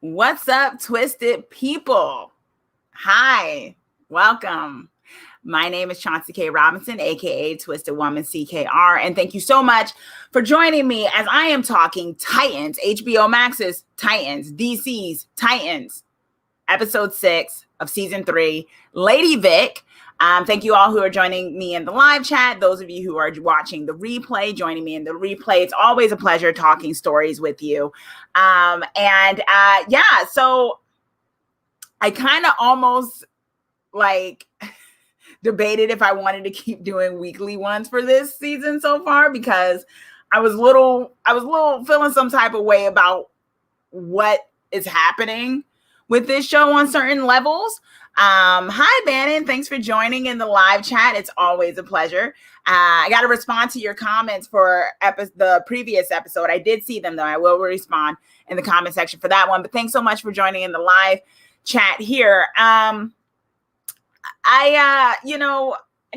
What's up, twisted people? Hi, welcome. My name is Chauncey K. Robinson, aka Twisted Woman CKR, and thank you so much for joining me as I am talking Titans, HBO Max's Titans, DC's Titans, episode 6 of season 3, Lady Vic. Thank you all who are joining me in the live chat. Those of you who are watching the replay, joining me in the replay. It's always a pleasure talking stories with you. So I kind of almost debated if I wanted to keep doing weekly ones for this season so far, because I was little feeling some type of way about what is happening with this show on certain levels. Hi, Bannon. Thanks for joining in the live chat. It's always a pleasure. I got to respond to your comments for the previous episode. I did see them, though. I will respond in the comment section for that one. But thanks so much for joining in the live chat here. I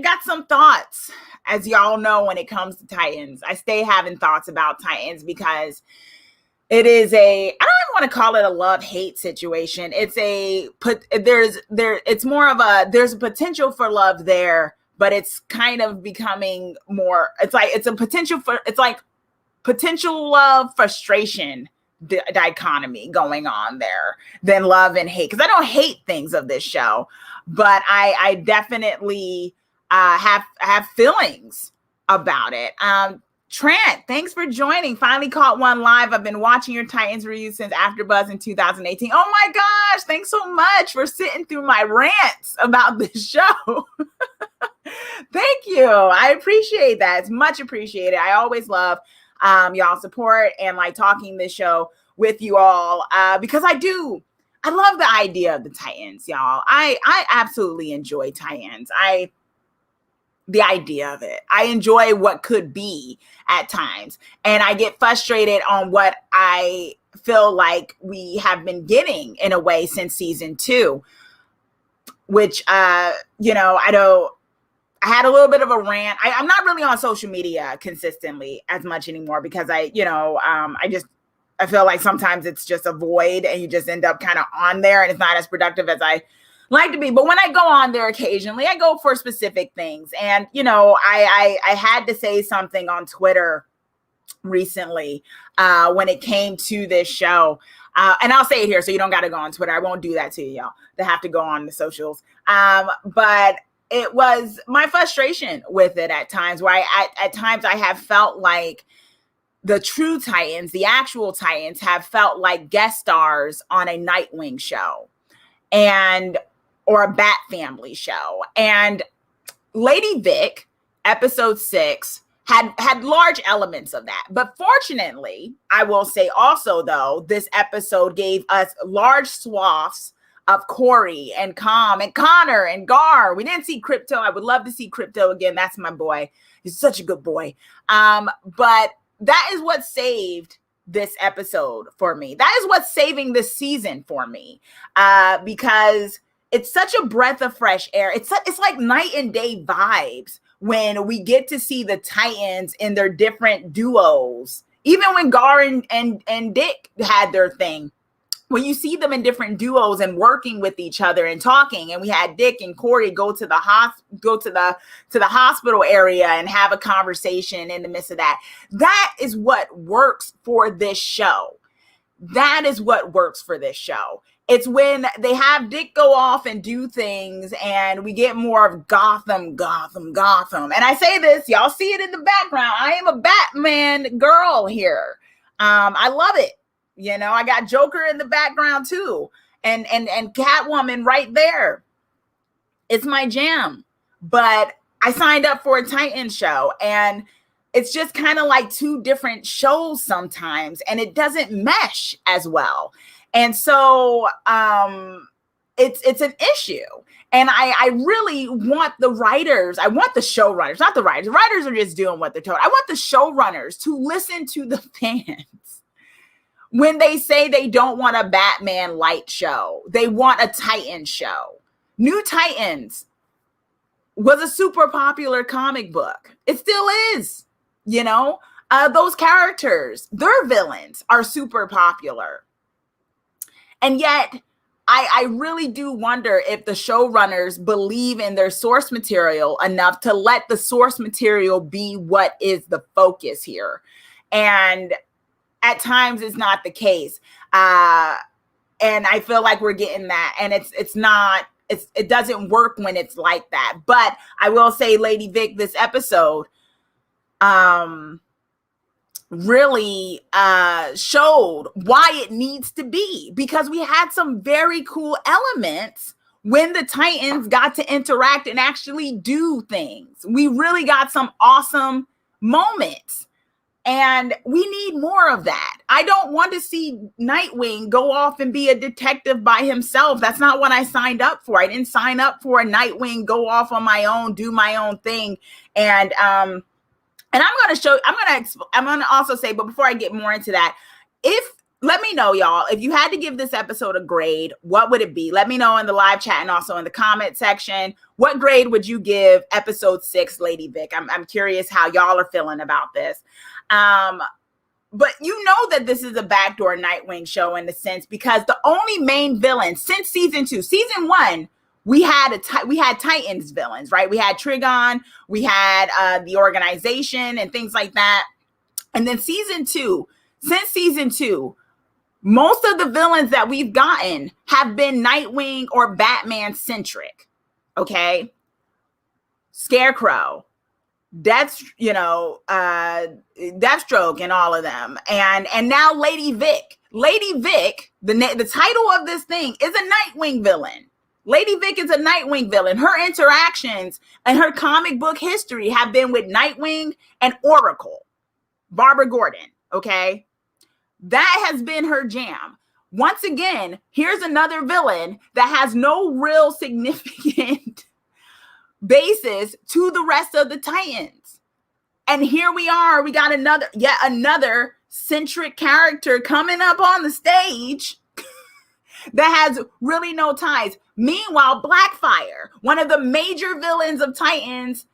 got some thoughts, as y'all know, when it comes to Titans. I stay having thoughts about Titans because it is I don't even want to call it a love-hate situation. It's there's a potential for love there, but it's kind of becoming more, it's like potential love frustration dichotomy going on there than love and hate. Because I don't hate things of this show, but I definitely have feelings about it. Trent, thanks for joining. Finally caught one live. I've been watching your Titans review since AfterBuzz in 2018. Oh my gosh, thanks so much for sitting through my rants about this show. Thank you. I appreciate that. It's much appreciated. I always love y'all support and like talking this show with you all because I love the idea of the Titans, y'all. I absolutely enjoy Titans. The idea of it. I enjoy what could be at times. And I get frustrated on what I feel like we have been getting in a way since season 2, which, I had a little bit of a rant. I'm not really on social media consistently as much anymore because I feel like sometimes it's just a void and you just end up kind of on there and it's not as productive as I like to be. But when I go on there occasionally, I go for specific things. And, I had to say something on Twitter recently when it came to this show. And I'll say it here so you don't got to go on Twitter. I won't do that to you, y'all. They have to go on the socials. But it was my frustration with it at times where at times I have felt like the true Titans, the actual Titans, have felt like guest stars on a Nightwing show or a Bat Family show. And Lady Vic, episode 6, had large elements of that. But fortunately, I will say also, though, this episode gave us large swaths of Corey and Calm and Connor and Gar. We didn't see Crypto. I would love to see Crypto again. That's my boy. He's such a good boy. But that is what saved this episode for me. That is what's saving this season for me. Because it's such a breath of fresh air. It's like night and day vibes when we get to see the Titans in their different duos. Even when Gar and Dick had their thing, when you see them in different duos and working with each other and talking, and we had Dick and Corey go to the hospital area and have a conversation in the midst of that. That is what works for this show. That is what works for this show. It's when they have Dick go off and do things and we get more of Gotham. And I say this, y'all see it in the background. I am a Batman girl here. I love it. I got Joker in the background too. And Catwoman right there. It's my jam. But I signed up for a Titan show and it's just kind of like two different shows sometimes and it doesn't mesh as well. And so it's an issue. And I really want the writers, I want the showrunners, not the writers. The writers are just doing what they're told. I want the showrunners to listen to the fans when they say they don't want a Batman light show. They want a Titan show. New Titans was a super popular comic book. It still is, those characters, their villains are super popular. And yet, I really do wonder if the showrunners believe in their source material enough to let the source material be what is the focus here. And at times it's not the case. And I feel like we're getting that. And it doesn't work when it's like that. But I will say, Lady Vic, this episode really showed why it needs to be, because we had some very cool elements when the Titans got to interact and actually do things. We really got some awesome moments, and we need more of that. I don't want to see Nightwing go off and be a detective by himself. That's not what I signed up for. I didn't sign up for a Nightwing go off on my own, do my own thing. And I'm going to also say, but before I get more into that, let me know, y'all, if you had to give this episode a grade, what would it be? Let me know in the live chat and also in the comment section. What grade would you give episode 6, Lady Vic? I'm curious how y'all are feeling about this. But you know that this is a backdoor Nightwing show in a sense, because the only main villain since season 1, we had Titans villains, right? We had Trigon, we had the organization and things like that. And then since season 2, most of the villains that we've gotten have been Nightwing or Batman centric. Okay. Scarecrow, Deathstroke and all of them. And now Lady Vic. Lady Vic, the title of this thing is a Nightwing villain. Lady Vic is a Nightwing villain. Her interactions and her comic book history have been with Nightwing and Oracle, Barbara Gordon, okay? That has been her jam. Once again, here's another villain that has no real significant basis to the rest of the Titans. And here we are, we got yet another centric character coming up on the stage that has really no ties. Meanwhile, Blackfire, one of the major villains of Titans,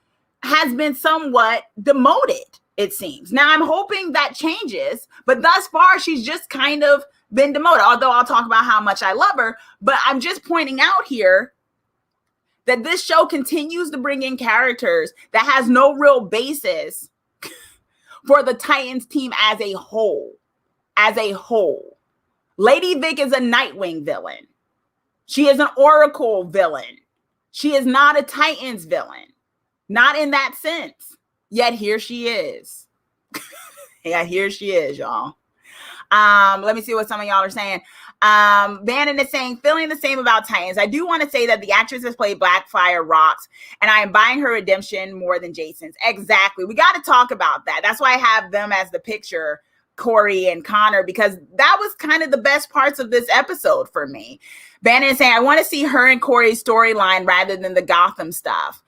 has been somewhat demoted, it seems. Now, I'm hoping that changes, but thus far, she's just kind of been demoted, although I'll talk about how much I love her. But I'm just pointing out here that this show continues to bring in characters that has no real basis for the Titans team as a whole. Lady Vic is a Nightwing villain. She is an Oracle villain. She is not a Titans villain. Not in that sense. Yet here she is. Yeah, here she is, y'all. Let me see what some of y'all are saying. Bannon is saying, feeling the same about Titans. I do want to say that the actress has played Blackfire rocks, and I am buying her redemption more than Jason's. Exactly. We got to talk about that. That's why I have them as the picture, Corey and Connor, because that was kind of the best parts of this episode for me. Bannon is saying, I want to see her and Corey's storyline rather than the Gotham stuff.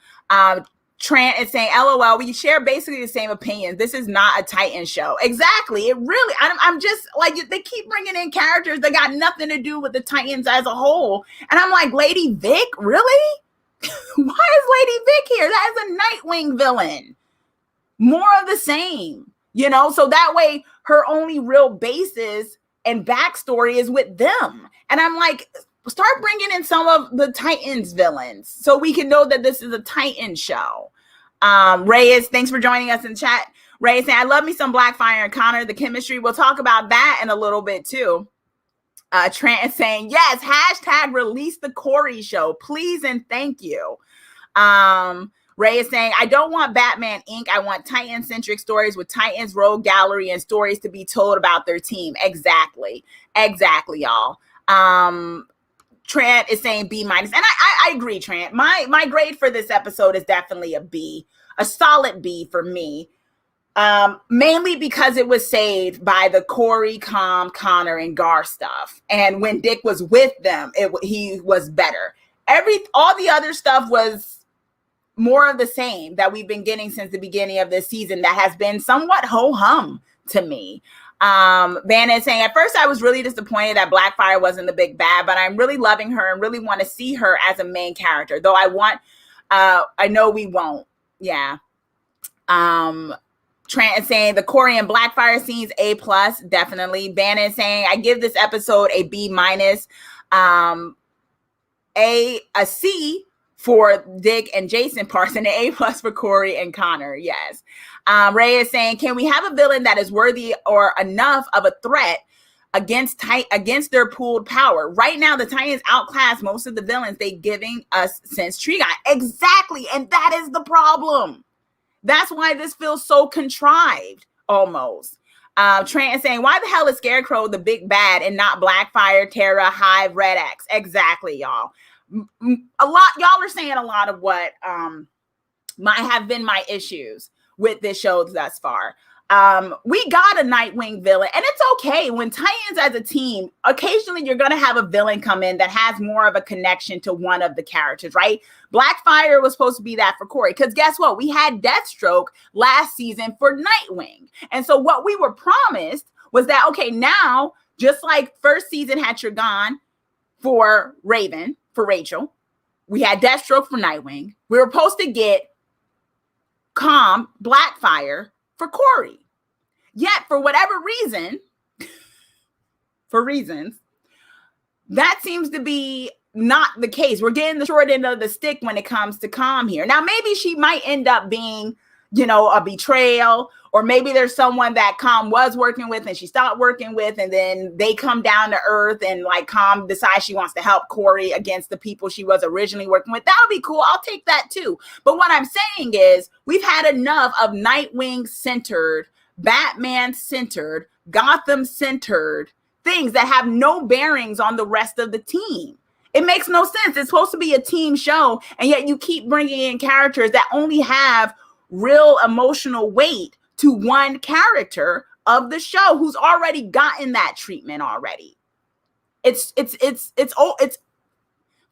Trent is saying, LOL, we share basically the same opinions. This is not a Titan show. Exactly. It really, I'm just like, they keep bringing in characters that got nothing to do with the Titans as a whole. And I'm like, Lady Vic, really? Why is Lady Vic here? That is a Nightwing villain. More of the same, so that way her only real basis and backstory is with them. And I'm like, start bringing in some of the Titans villains so we can know that this is a Titan show. Reyes, thanks for joining us in chat. Reyes saying, I love me some Blackfire and Connor, the chemistry. We'll talk about that in a little bit too. Trent is saying, yes, hashtag release the Corey show, please and thank you. Ray is saying, I don't want Batman Inc. I want Titan-centric stories with Titans, Rogue Gallery, and stories to be told about their team. Exactly, y'all. Trent is saying B-. And I agree, Trent. My grade for this episode is definitely a B, a solid B for me. Mainly because it was saved by the Corey, Connor, and Gar stuff. And when Dick was with them, he was better. All the other stuff was more of the same that we've been getting since the beginning of this season that has been somewhat ho-hum to me. Vanna is saying, at first I was really disappointed that Blackfire wasn't the big bad, but I'm really loving her and really want to see her as a main character, though I know we won't. Yeah. Trent is saying the Corey and Blackfire scenes A+, definitely. Bannon saying I give this episode a B-, a C for Dick and Jason parts, and an A+ for Corey and Connor. Yes. Ray is saying, can we have a villain that is worthy or enough of a threat against their pooled power? Right now, the Titans outclass most of the villains they giving us since Trigon. Exactly, and that is the problem. That's why this feels so contrived, almost. Trent is saying, why the hell is Scarecrow the big bad and not Blackfire, Terra, Hive, Red X? Exactly, y'all. Y'all are saying a lot of what might have been my issues with this show thus far. We got a Nightwing villain, and it's okay when Titans as a team, occasionally you're going to have a villain come in that has more of a connection to one of the characters, right? Blackfire was supposed to be that for Corey, because guess what? We had Deathstroke last season for Nightwing. And so what we were promised was that, okay, now, just like first season had Trigon for Raven, for Rachel, we had Deathstroke for Nightwing. We were supposed to get Calm, Blackfire for Corey. Yet, for whatever reason, that seems to be not the case. We're getting the short end of the stick when it comes to Calm here. Now, maybe she might end up being, a betrayal, or maybe there's someone that Calm was working with and she stopped working with, and then they come down to earth and like Calm decides she wants to help Corey against the people she was originally working with. That would be cool. I'll take that too. But what I'm saying is we've had enough of Nightwing centered, Batman centered, Gotham centered things that have no bearings on the rest of the team. It makes no sense. It's supposed to be a team show, and yet you keep bringing in characters that only have real emotional weight to one character of the show who's already gotten that treatment already. It's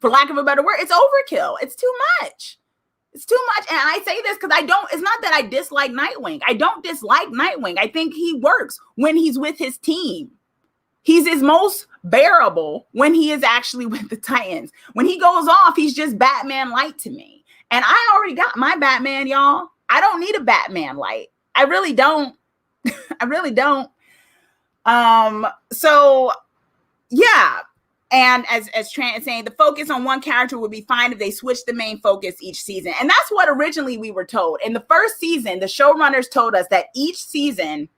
for lack of a better word, it's overkill. It's too much. It's too much. And I say this because it's not that I dislike Nightwing. I don't dislike Nightwing. I think he works when he's with his team. He's his most bearable when he is actually with the Titans. When he goes off, he's just Batman light to me. And I already got my Batman, y'all. I don't need a Batman light. I really don't. I really don't. So yeah. And as Trent is saying, the focus on one character would be fine if they switched the main focus each season. And that's what originally we were told. In the first season, the showrunners told us that each season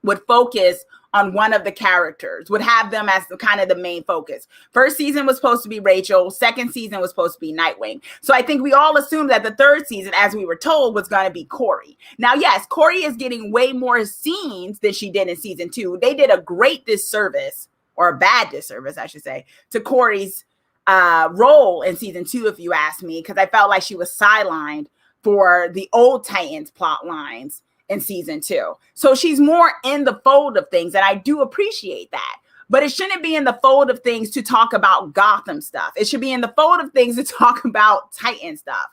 would focus on one of the characters, would have them as the kind of the main focus. First season was supposed to be Rachel. Second season was supposed to be Nightwing. So I think we all assumed that the third season, as we were told, was going to be Corey. Now, yes, Corey is getting way more scenes than she did in season 2. They did a great disservice, or a bad disservice, I should say, to Corey's role in season 2, if you ask me, because I felt like she was sidelined for the old Titans plot lines in season 2. So she's more in the fold of things, and I do appreciate that. But it shouldn't be in the fold of things to talk about Gotham stuff. It should be in the fold of things to talk about Titan stuff.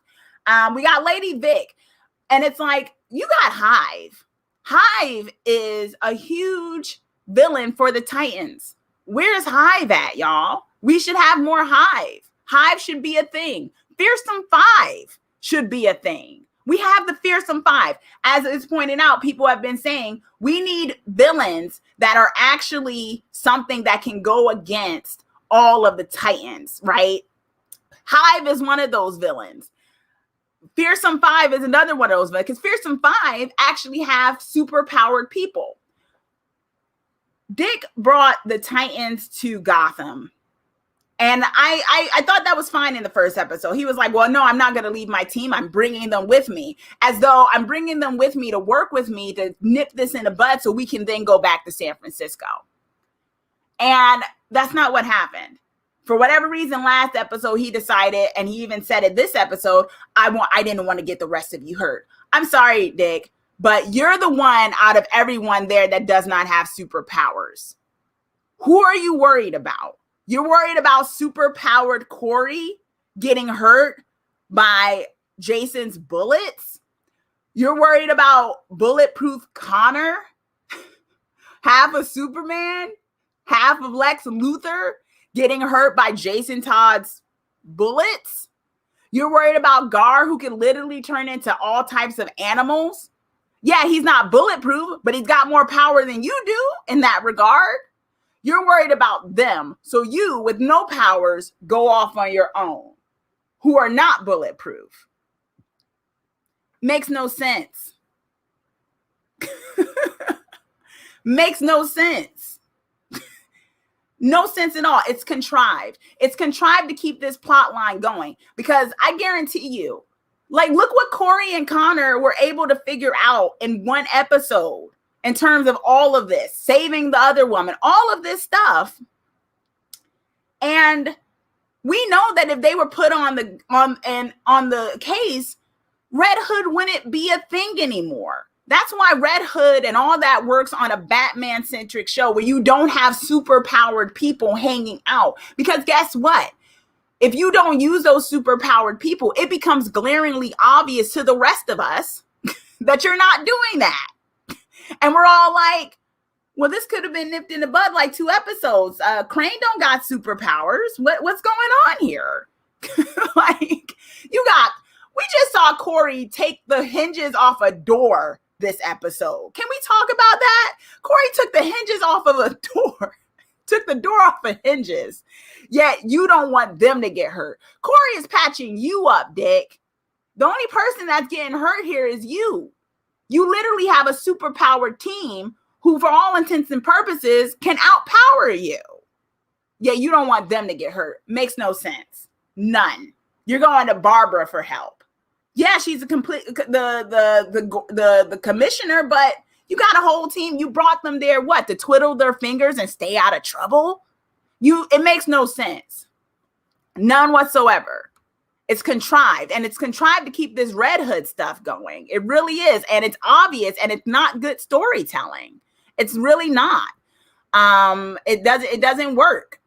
We got Lady Vic, and it's like, you got Hive. Hive is a huge villain for the Titans. Where's Hive at, y'all? We should have more Hive. Hive should be a thing. Fearsome 5 should be a thing. We have the Fearsome 5. As it's pointed out, people have been saying we need villains that are actually something that can go against all of the Titans, right? Hive is one of those villains. Fearsome 5 is another one of those villains, because Fearsome 5 actually have super powered people. Dick brought the Titans to Gotham. And I thought that was fine in the first episode. He was like, well, no, I'm not going to leave my team. I'm bringing them with me, as though I'm bringing them with me to work with me to nip this in the bud so we can then go back to San Francisco. And that's not what happened. For whatever reason, last episode, he decided, and he even said it this episode, I didn't want to get the rest of you hurt. I'm sorry, Dick, but you're the one out of everyone there that does not have superpowers. Who are you worried about? You're worried about super-powered Corey getting hurt by Jason's bullets? You're worried about bulletproof Connor, half of Superman, half of Lex Luthor getting hurt by Jason Todd's bullets? You're worried about Gar, who can literally turn into all types of animals? Yeah, he's not bulletproof, but he's got more power than you do in that regard. You're worried about them. So you, with no powers, go off on your own, who are not bulletproof. Makes no sense. Makes no sense. No sense at all. It's contrived. It's contrived to keep this plot line going, because I guarantee you, like, look what Corey and Connor were able to figure out in one episode in terms of all of this, saving the other woman, all of this stuff. And we know that if they were put on the case, Red Hood wouldn't be a thing anymore. That's why Red Hood and all that works on a Batman-centric show where you don't have super-powered people hanging out. Because guess what? If you don't use those super-powered people, it becomes glaringly obvious to the rest of us that you're not doing that. And we're all like, well, this could have been nipped in the bud like 2 episodes. Crane don't got superpowers. What's going on here? We just saw Corey take the hinges off a door this episode. Can we talk about that? Corey took the hinges off of a door. Took the door off of hinges. Yet you don't want them to get hurt. Corey is patching you up, Dick. The only person that's getting hurt here is you. You literally have a superpowered team who, for all intents and purposes, can outpower you. Yet you don't want them to get hurt. Makes no sense. None. You're going to Barbara for help. Yeah, she's the commissioner, but you got a whole team. You brought them there, to twiddle their fingers and stay out of trouble? It makes no sense. None whatsoever. It's contrived, and it's contrived to keep this Red Hood stuff going. It really is, and it's obvious, and it's not good storytelling. It's really not. It doesn't work.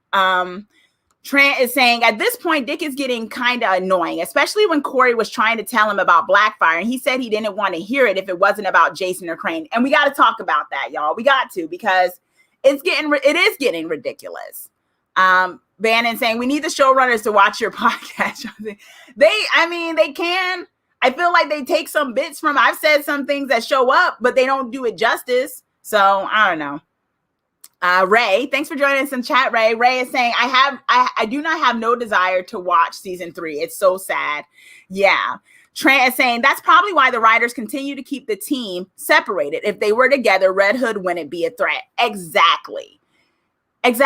Trent is saying, at this point, Dick is getting kind of annoying, especially when Corey was trying to tell him about Blackfire, and he said he didn't want to hear it if it wasn't about Jason or Crane. And we got to talk about that, y'all. We got to, because it is getting ridiculous. Bannon saying, we need the showrunners to watch your podcast. They can. I feel like they take some bits from, I've said some things that show up, but they don't do it justice. So I don't know. Ray, thanks for joining us in chat, Ray. Ray is saying, I do not have no desire to watch season 3. It's so sad. Yeah. Trent is saying, that's probably why the writers continue to keep the team separated. If they were together, Red Hood wouldn't be a threat. Exactly. It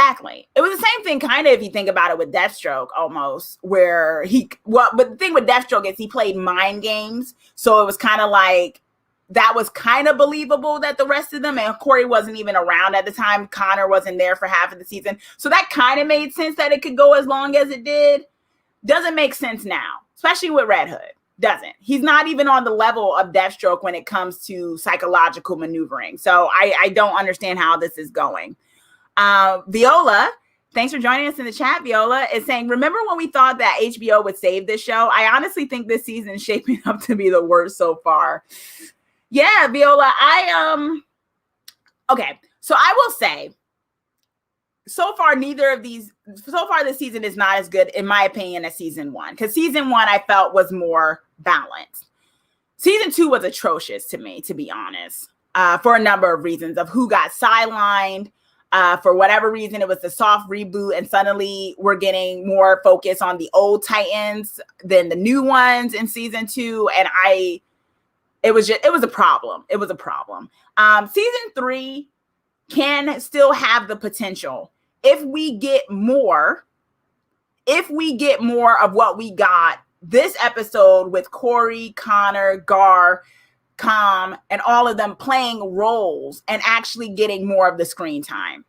was the same thing, kind of, if you think about it, with Deathstroke, almost, but the thing with Deathstroke is he played mind games. So it was kind of like, that was kind of believable that the rest of them, and Corey wasn't even around at the time. Connor wasn't there for half of the season. So that kind of made sense that it could go as long as it did. Doesn't make sense now, especially with Red Hood. Doesn't. He's not even on the level of Deathstroke when it comes to psychological maneuvering. So I don't understand how this is going. Viola, thanks for joining us in the chat. Viola is saying, remember when we thought that HBO would save this show? I honestly think this season is shaping up to be the worst so far. Yeah, Viola, okay. So I will say, so far this season is not as good, in my opinion, as season 1. Because season 1 I felt was more balanced. Season 2 was atrocious to me, to be honest, for a number of reasons, of who got sidelined. For whatever reason, it was the soft reboot, and suddenly we're getting more focus on the old Titans than the new ones in season 2. And it was a problem. It was a problem. Season 3 can still have the potential if we get more of what we got this episode with Corey, Connor, Gar, Com, and all of them playing roles and actually getting more of the screen time.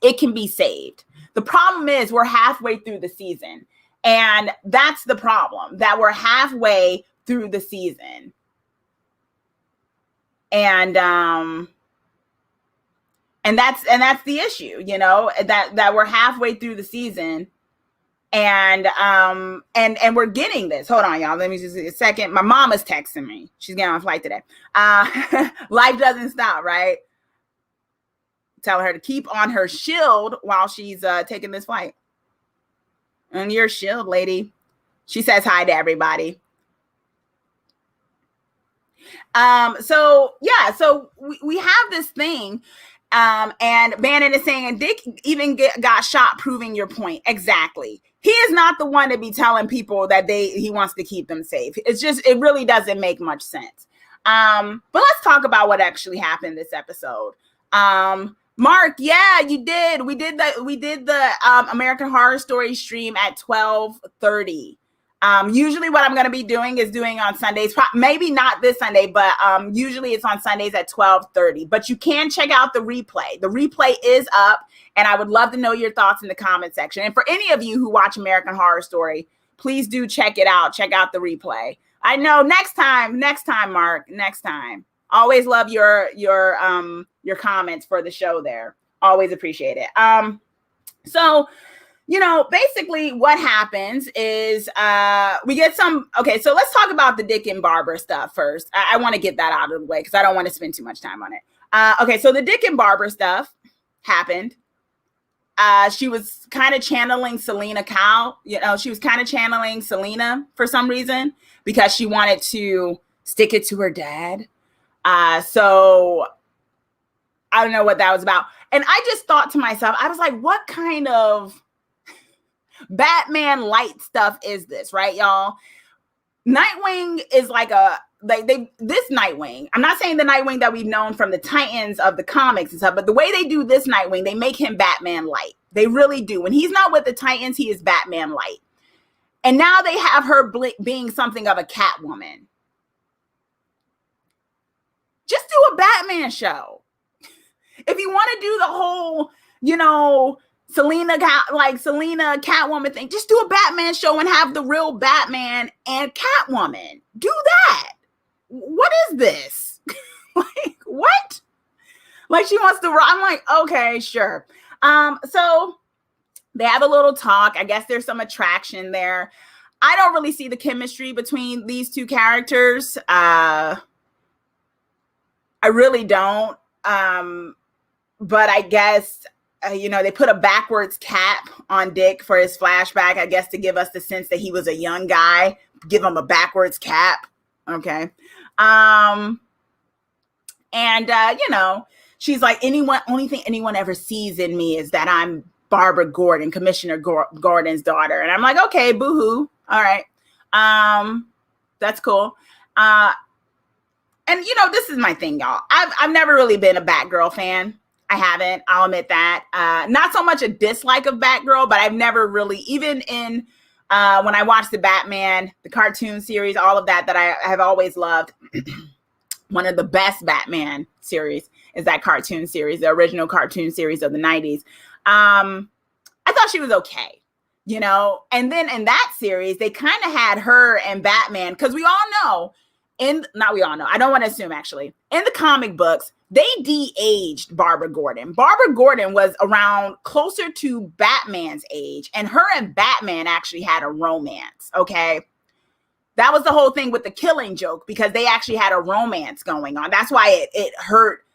It can be saved. The problem is we're halfway through the season, and that's the problem, that we're halfway through the season. And that's the issue, that we're halfway through the season, and we're getting this. Hold on, y'all. Let me just a second. My mom is texting me. She's getting on a flight today. Life doesn't stop, right? Tell her to keep on her shield while she's taking this flight. On your shield, lady. She says hi to everybody. So we have this thing. And Bannon is saying, and Dick even got shot, proving your point. Exactly. He is not the one to be telling people that he wants to keep them safe. It really doesn't make much sense. But let's talk about what actually happened this episode. Mark, yeah, you did. We did the American Horror Story stream at 12:30. Usually what I'm going to be doing is doing on Sundays, maybe not this Sunday, but usually it's on Sundays at 12:30. But you can check out the replay. The replay is up, and I would love to know your thoughts in the comment section. And for any of you who watch American Horror Story, please do check it out. Check out the replay. I know next time, Mark, next time. Always love your comments for the show there. Always appreciate it. So basically what happens is we get some. Okay, so let's talk about the Dick and Barbara stuff first. I want to get that out of the way because I don't want to spend too much time on it. Okay, so the Dick and Barbara stuff happened. She was kind of channeling Selena Kyle. She was kind of channeling Selena for some reason because she wanted to stick it to her dad. So I don't know what that was about. And I just thought to myself, I was like, what kind of Batman light stuff is this, right, y'all? Nightwing is like this Nightwing. I'm not saying the Nightwing that we've known from the Titans of the comics and stuff, but the way they do this Nightwing, they make him Batman light. They really do. When he's not with the Titans, he is Batman light. And now they have her being something of a Catwoman. Just do a Batman show. If you want to do the whole, Selena Catwoman thing, just do a Batman show and have the real Batman and Catwoman. Do that. What is this? Like, what? Like, she wants to, I'm like, okay, sure. So they have a little talk. I guess there's some attraction there. I don't really see the chemistry between these two characters. I really don't. But I guess, they put a backwards cap on Dick for his flashback, I guess, to give us the sense that he was a young guy. Give him a backwards cap. Okay. She's like, only thing anyone ever sees in me is that I'm Barbara Gordon, Commissioner Gordon's daughter. And I'm like, okay, boo-hoo. All right. That's cool. And this is my thing, y'all. I've never really been a Batgirl fan. I haven't. I'll admit that. Not so much a dislike of Batgirl, but I've never really, even in when I watched the Batman, the cartoon series, all of that I have always loved. One of the best Batman series is that cartoon series, the original cartoon series of the 90s. I thought she was okay, And then in that series, they kind of had her and Batman, because we all know. I don't want to assume, actually. In the comic books, they de-aged Barbara Gordon. Barbara Gordon was around closer to Batman's age, and her and Batman actually had a romance, okay? That was the whole thing with the Killing Joke, because they actually had a romance going on. That's why it hurt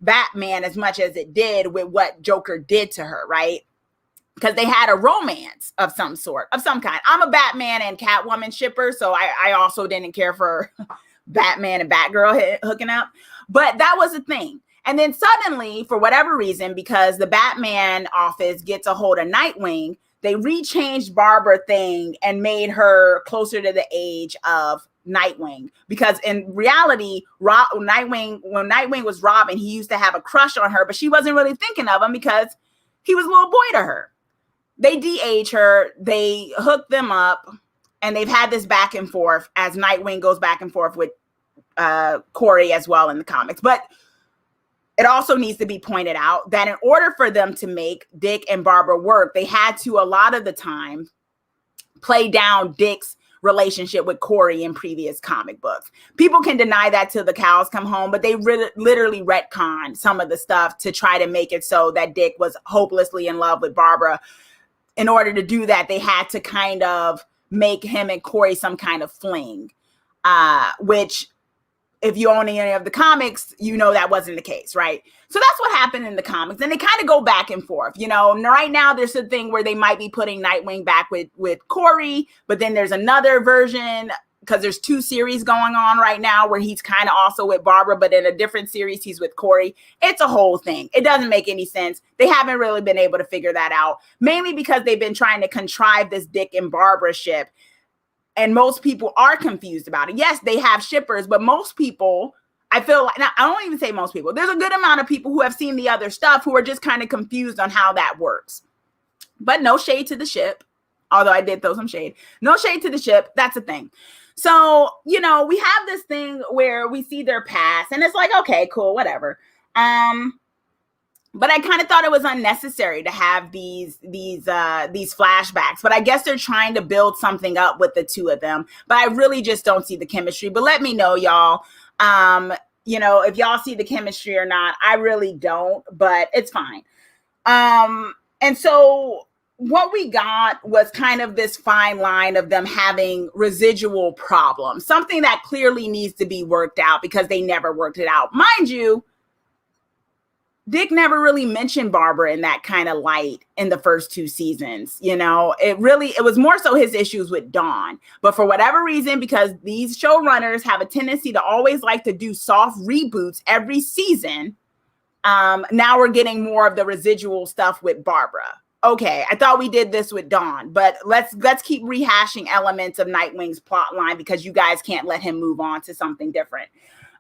Batman as much as it did with what Joker did to her, right? Because they had a romance of some sort, of some kind. I'm a Batman and Catwoman shipper, so I also didn't care for Batman and Batgirl hooking up. But that was a thing. And then suddenly, for whatever reason, because the Batman office gets a hold of Nightwing, they rechanged Barbara thing and made her closer to the age of Nightwing. Because in reality, when Nightwing was Robin, he used to have a crush on her, but she wasn't really thinking of him because he was a little boy to her. They de-age her, they hook them up, and they've had this back and forth as Nightwing goes back and forth with Corey as well in the comics. But it also needs to be pointed out that in order for them to make Dick and Barbara work, they had to, a lot of the time, play down Dick's relationship with Corey in previous comic books. People can deny that till the cows come home, but they literally retconned some of the stuff to try to make it so that Dick was hopelessly in love with Barbara. In order to do that, they had to kind of make him and Corey some kind of fling, which, if you own any of the comics, that wasn't the case, right? So that's what happened in the comics. And they kind of go back and forth. Right now there's a thing where they might be putting Nightwing back with Corey, but then there's another version because there's 2 series going on right now where he's kind of also with Barbara, but in a different series, he's with Corey. It's a whole thing. It doesn't make any sense. They haven't really been able to figure that out, mainly because they've been trying to contrive this Dick and Barbara ship. And most people are confused about it. Yes, they have shippers, but most people, I feel like, now, I don't even say most people, there's a good amount of people who have seen the other stuff who are just kind of confused on how that works. But no shade to the ship, although I did throw some shade. No shade to the ship. That's a thing. So, we have this thing where we see their past and it's like, okay, cool, whatever. But I kind of thought it was unnecessary to have these flashbacks, but I guess they're trying to build something up with the 2 of them, but I really just don't see the chemistry. But let me know, y'all, if y'all see the chemistry or not. I really don't, but it's fine. And so what we got was kind of this fine line of them having residual problems, something that clearly needs to be worked out because they never worked it out. Mind you, Dick never really mentioned Barbara in that kind of light in the first 2 seasons. It was more so his issues with Dawn. But for whatever reason, because these showrunners have a tendency to always like to do soft reboots every season, now we're getting more of the residual stuff with Barbara. Okay, I thought we did this with Dawn, but let's keep rehashing elements of Nightwing's plot line because you guys can't let him move on to something different.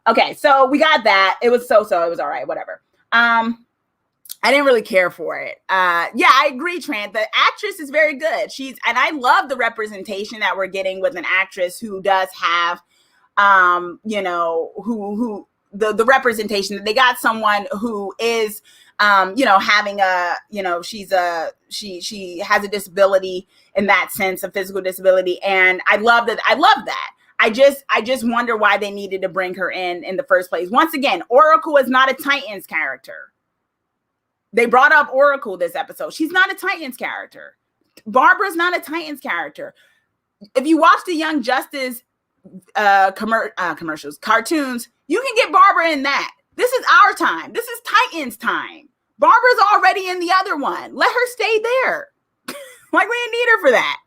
Okay, so we got that. It was so-so. It was all right, whatever. I didn't really care for it. Yeah, I agree, Trent. The actress is very good. And I love the representation that we're getting with an actress who does have, who the representation that they got someone who is, having she has a disability in that sense, a physical disability. And I love that. I just wonder why they needed to bring her in the first place. Once again, Oracle is not a Titans character. They brought up Oracle this episode. She's not a Titans character. Barbara's not a Titans character. If you watch the Young Justice commercials, cartoons, you can get Barbara in that. This is our time. This is Titans time. Barbara's already in the other one. Let her stay there. Like, we didn't need her for that.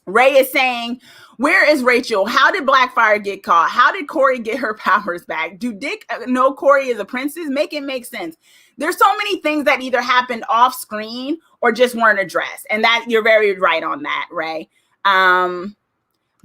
Ray is saying, where is Rachel? How did Blackfire get caught? How did Corey get her powers back? Do Dick know Corey is a princess? Make it make sense. There's so many things that either happened off screen or just weren't addressed. And that you're very right on that, Ray. Van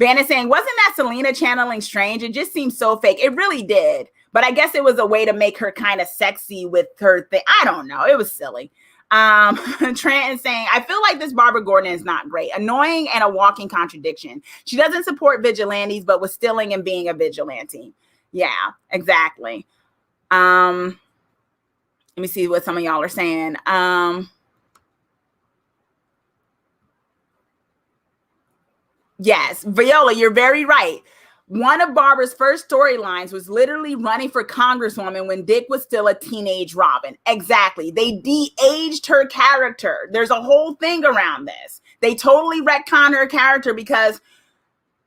is saying, wasn't that Selena channeling Strange? It just seems so fake. It really did. But I guess it was a way to make her kind of sexy with her thing. I don't know. It was silly. Trent is saying, I feel like this Barbara Gordon is not great. Annoying and a walking contradiction. She doesn't support vigilantes, but was stealing and being a vigilante. Yeah, exactly. Let me see what some of y'all are saying. Yes, Viola, you're very right. One of Barbara's first storylines was literally running for Congresswoman when Dick was still a teenage Robin. Exactly. They de-aged her character. There's a whole thing around this. They totally retcon her character because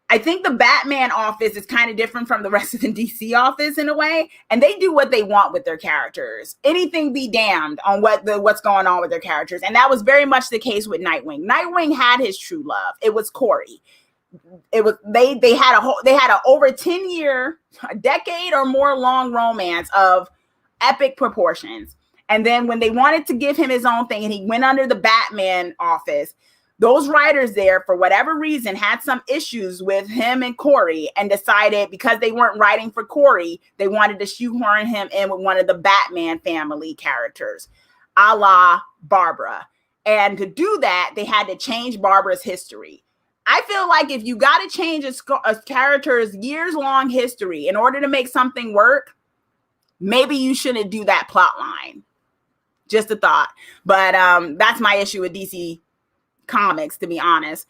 I think the Batman office is kind of different from the rest of the DC office in a way, and they do what they want with their characters. Anything be damned on what's going on with their characters, and that was very much the case with Nightwing. Nightwing had his true love. It was Corey. It was they had a over 10-year, a decade or more long romance of epic proportions. And then when they wanted to give him his own thing and he went under the Batman office, those writers there, for whatever reason, had some issues with him and Corey and decided because they weren't writing for Corey, they wanted to shoehorn him in with one of the Batman family characters, a la Barbara. And to do that, they had to change Barbara's history. I feel like if you got to change a character's years-long history in order to make something work, maybe you shouldn't do that plot line. Just a thought. But that's my issue with DC Comics, to be honest.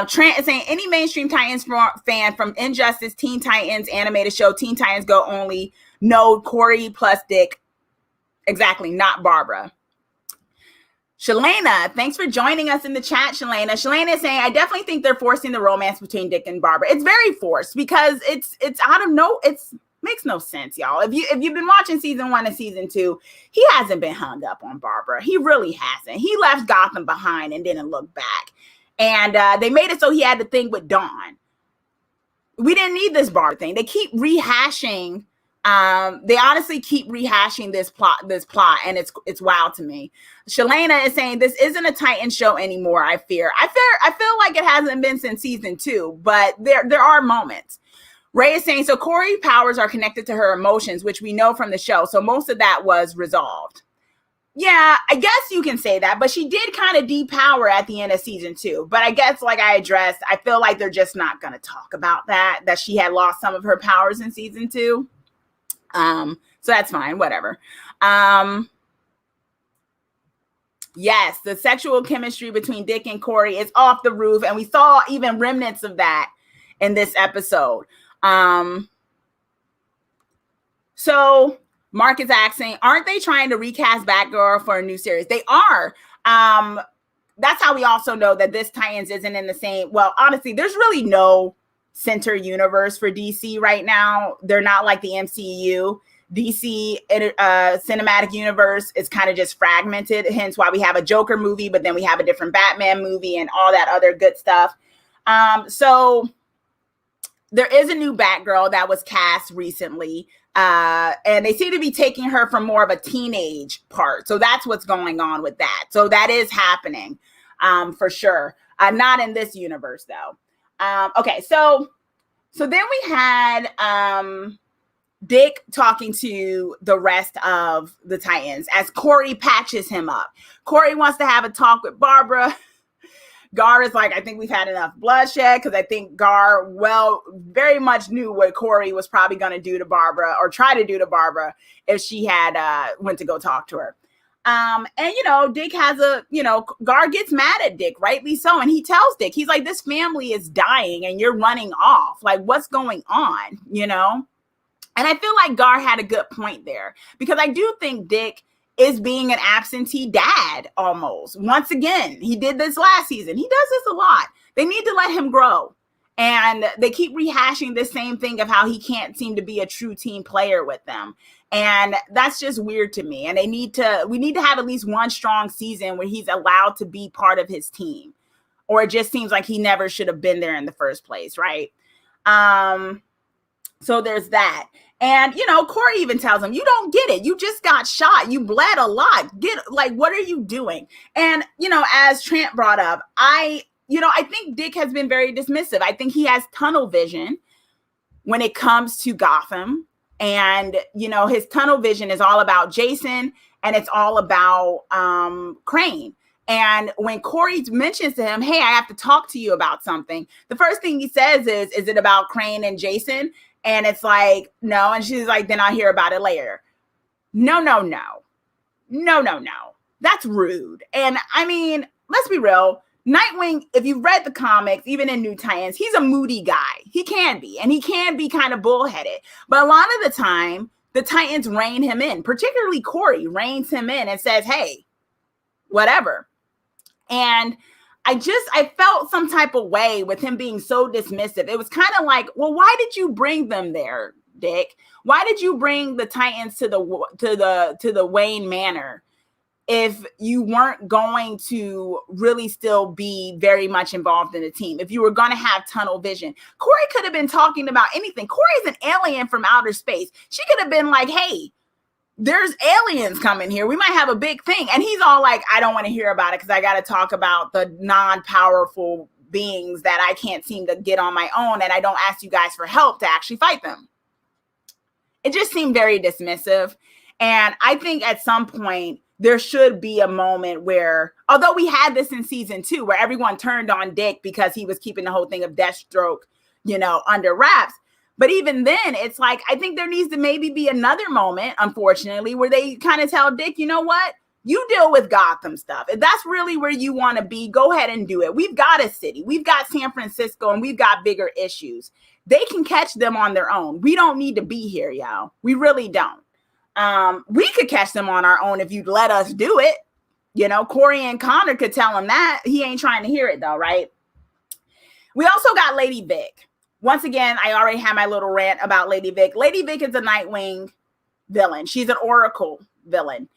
Trent is saying, any mainstream Titans fan from Injustice, Teen Titans, animated show, Teen Titans Go only, know Corey plus Dick. Exactly, not Barbara. Shalana, thanks for joining us in the chat, Shalana. Shalana is saying, I definitely think they're forcing the romance between Dick and Barbara. It's very forced because it's out of makes no sense, y'all. If you've been watching season 1 and season 2, he hasn't been hung up on Barbara. He really hasn't. He left Gotham behind and didn't look back. And they made it so he had to think with Dawn. we didn't need this bar thing. They keep rehashing. They honestly keep rehashing this plot, and it's wild to me. Shalana is saying this isn't a Titan show anymore. I feel like it hasn't been since season 2, but there are moments. Ray is saying, so Corey powers are connected to her emotions, which we know from the show. So most of that was resolved. Yeah, I guess you can say that, but she did kind of depower at the end of season 2. But I guess, like I addressed, I feel like they're just not going to talk about that she had lost some of her powers in season 2. So that's fine, whatever. Yes, the sexual chemistry between Dick and Corey is off the roof, and we saw even remnants of that in this episode. So Mark is asking, aren't they trying to recast Batgirl for a new series? They are. That's how we also know that this Titans isn't in the same. Well, honestly, there's really no center universe for DC right now. They're not like the MCU. DC cinematic universe is kind of just fragmented, hence why we have a Joker movie, but then we have a different Batman movie and all that other good stuff. So there is a new Batgirl that was cast recently, and they seem to be taking her from more of a teenage part. So that's what's going on with that. So that is happening for sure. Not in this universe, though. Okay, so then we had Dick talking to the rest of the Titans as Corey patches him up. Corey wants to have a talk with Barbara. Gar is like, I think we've had enough bloodshed, because I think Gar very much knew what Corey was probably going to do to Barbara, or try to do to Barbara, if she had went to go talk to her. And, Dick has Gar gets mad at Dick, rightly so. And he tells Dick, he's like, this family is dying and you're running off. Like, what's going on, And I feel like Gar had a good point there, because I do think Dick is being an absentee dad almost. Once again, he did this last season. He does this a lot. They need to let him grow. And they keep rehashing the same thing of how he can't seem to be a true team player with them. And that's just weird to me. And we need to have at least one strong season where he's allowed to be part of his team. Or it just seems like he never should have been there in the first place, right? So there's that. And, Corey even tells him, you don't get it. You just got shot. You bled a lot. What are you doing? And, as Trent brought up, I think Dick has been very dismissive. I think he has tunnel vision when it comes to Gotham. And, his tunnel vision is all about Jason, and it's all about Crane. And when Corey mentions to him, hey, I have to talk to you about something, the first thing he says is it about Crane and Jason? And it's like, no. And she's like, then I'll hear about it later. No. That's rude. And I mean, let's be real. Nightwing, if you've read the comics, even in New Titans, he's a moody guy. He can be. And he can be kind of bullheaded. But a lot of the time, the Titans rein him in. Particularly Corey reins him in and says, hey, whatever. And I felt some type of way with him being so dismissive. It was kind of like, well, why did you bring them there, Dick? Why did you bring the Titans to the Wayne Manor if you weren't going to really still be very much involved in the team? If you were going to have tunnel vision, Corey could have been talking about anything. Corey's an alien from outer space. She could have been like, hey, there's aliens coming here. We might have a big thing. And he's all like, I don't want to hear about it because I got to talk about the non-powerful beings that I can't seem to get on my own. And I don't ask you guys for help to actually fight them. It just seemed very dismissive. And I think at some point there should be a moment where, although we had this in season 2, where everyone turned on Dick because he was keeping the whole thing of Deathstroke, under wraps. But even then, it's like, I think there needs to maybe be another moment, unfortunately, where they kind of tell Dick, you know what? You deal with Gotham stuff. If that's really where you want to be, go ahead and do it. We've got a city. We've got San Francisco, and we've got bigger issues. They can catch them on their own. We don't need to be here, y'all. We really don't. We could catch them on our own if you'd let us do it. Corey and Connor could tell him that. He ain't trying to hear it, though, right? We also got Lady Vic. Once again, I already had my little rant about Lady Vic. Lady Vic is a Nightwing villain. She's an Oracle villain.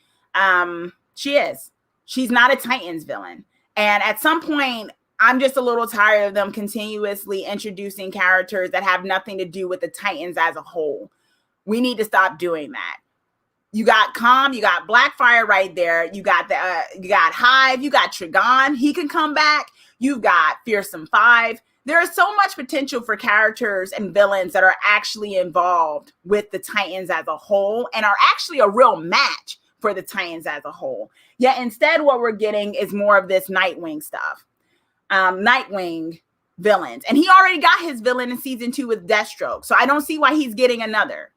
She is. She's not a Titans villain. And at some point, I'm just a little tired of them continuously introducing characters that have nothing to do with the Titans as a whole. We need to stop doing that. You got Calm, you got Blackfire right there. You got you got Hive, you got Trigon. He can come back. You've got Fearsome Five. There is so much potential for characters and villains that are actually involved with the Titans as a whole and are actually a real match for the Titans as a whole. Yet instead, what we're getting is more of this Nightwing stuff. Nightwing villains. And he already got his villain in season 2 with Deathstroke. So I don't see why he's getting another.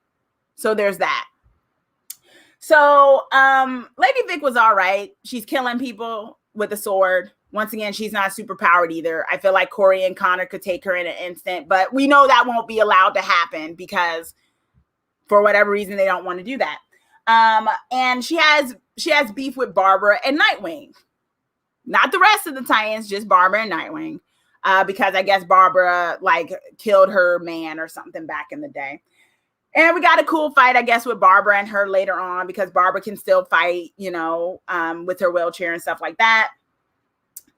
So there's that. So Lady Vic was all right. She's killing people with a sword. Once again, she's not super powered either. I feel like Corey and Connor could take her in an instant, but we know that won't be allowed to happen because for whatever reason, they don't want to do that. And she has beef with Barbara and Nightwing. Not the rest of the Titans, just Barbara and Nightwing. Because I guess Barbara like killed her man or something back in the day. And we got a cool fight, I guess, with Barbara and her later on because Barbara can still fight, you know, with her wheelchair and stuff like that.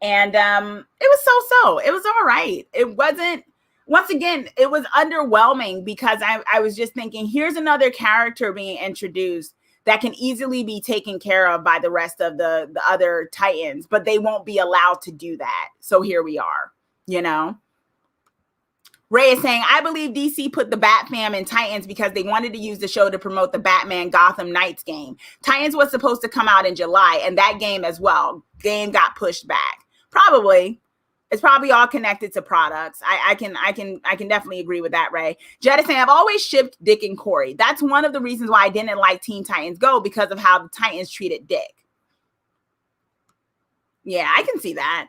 And it was so-so. It was all right. It wasn't, once again, it was underwhelming because I was just thinking, here's another character being introduced that can easily be taken care of by the rest of the other Titans, but they won't be allowed to do that. So here we are, you know. Ray is saying, I believe DC put the Bat Fam in Titans because they wanted to use the show to promote the Batman Gotham Knights game. Titans was supposed to come out in July, and that game as well. Game got pushed back. Probably. It's probably all connected to products. I can definitely agree with that, Ray. Jed is saying, I've always shipped Dick and Corey. That's one of the reasons why I didn't like Teen Titans Go because of how the Titans treated Dick. Yeah, I can see that.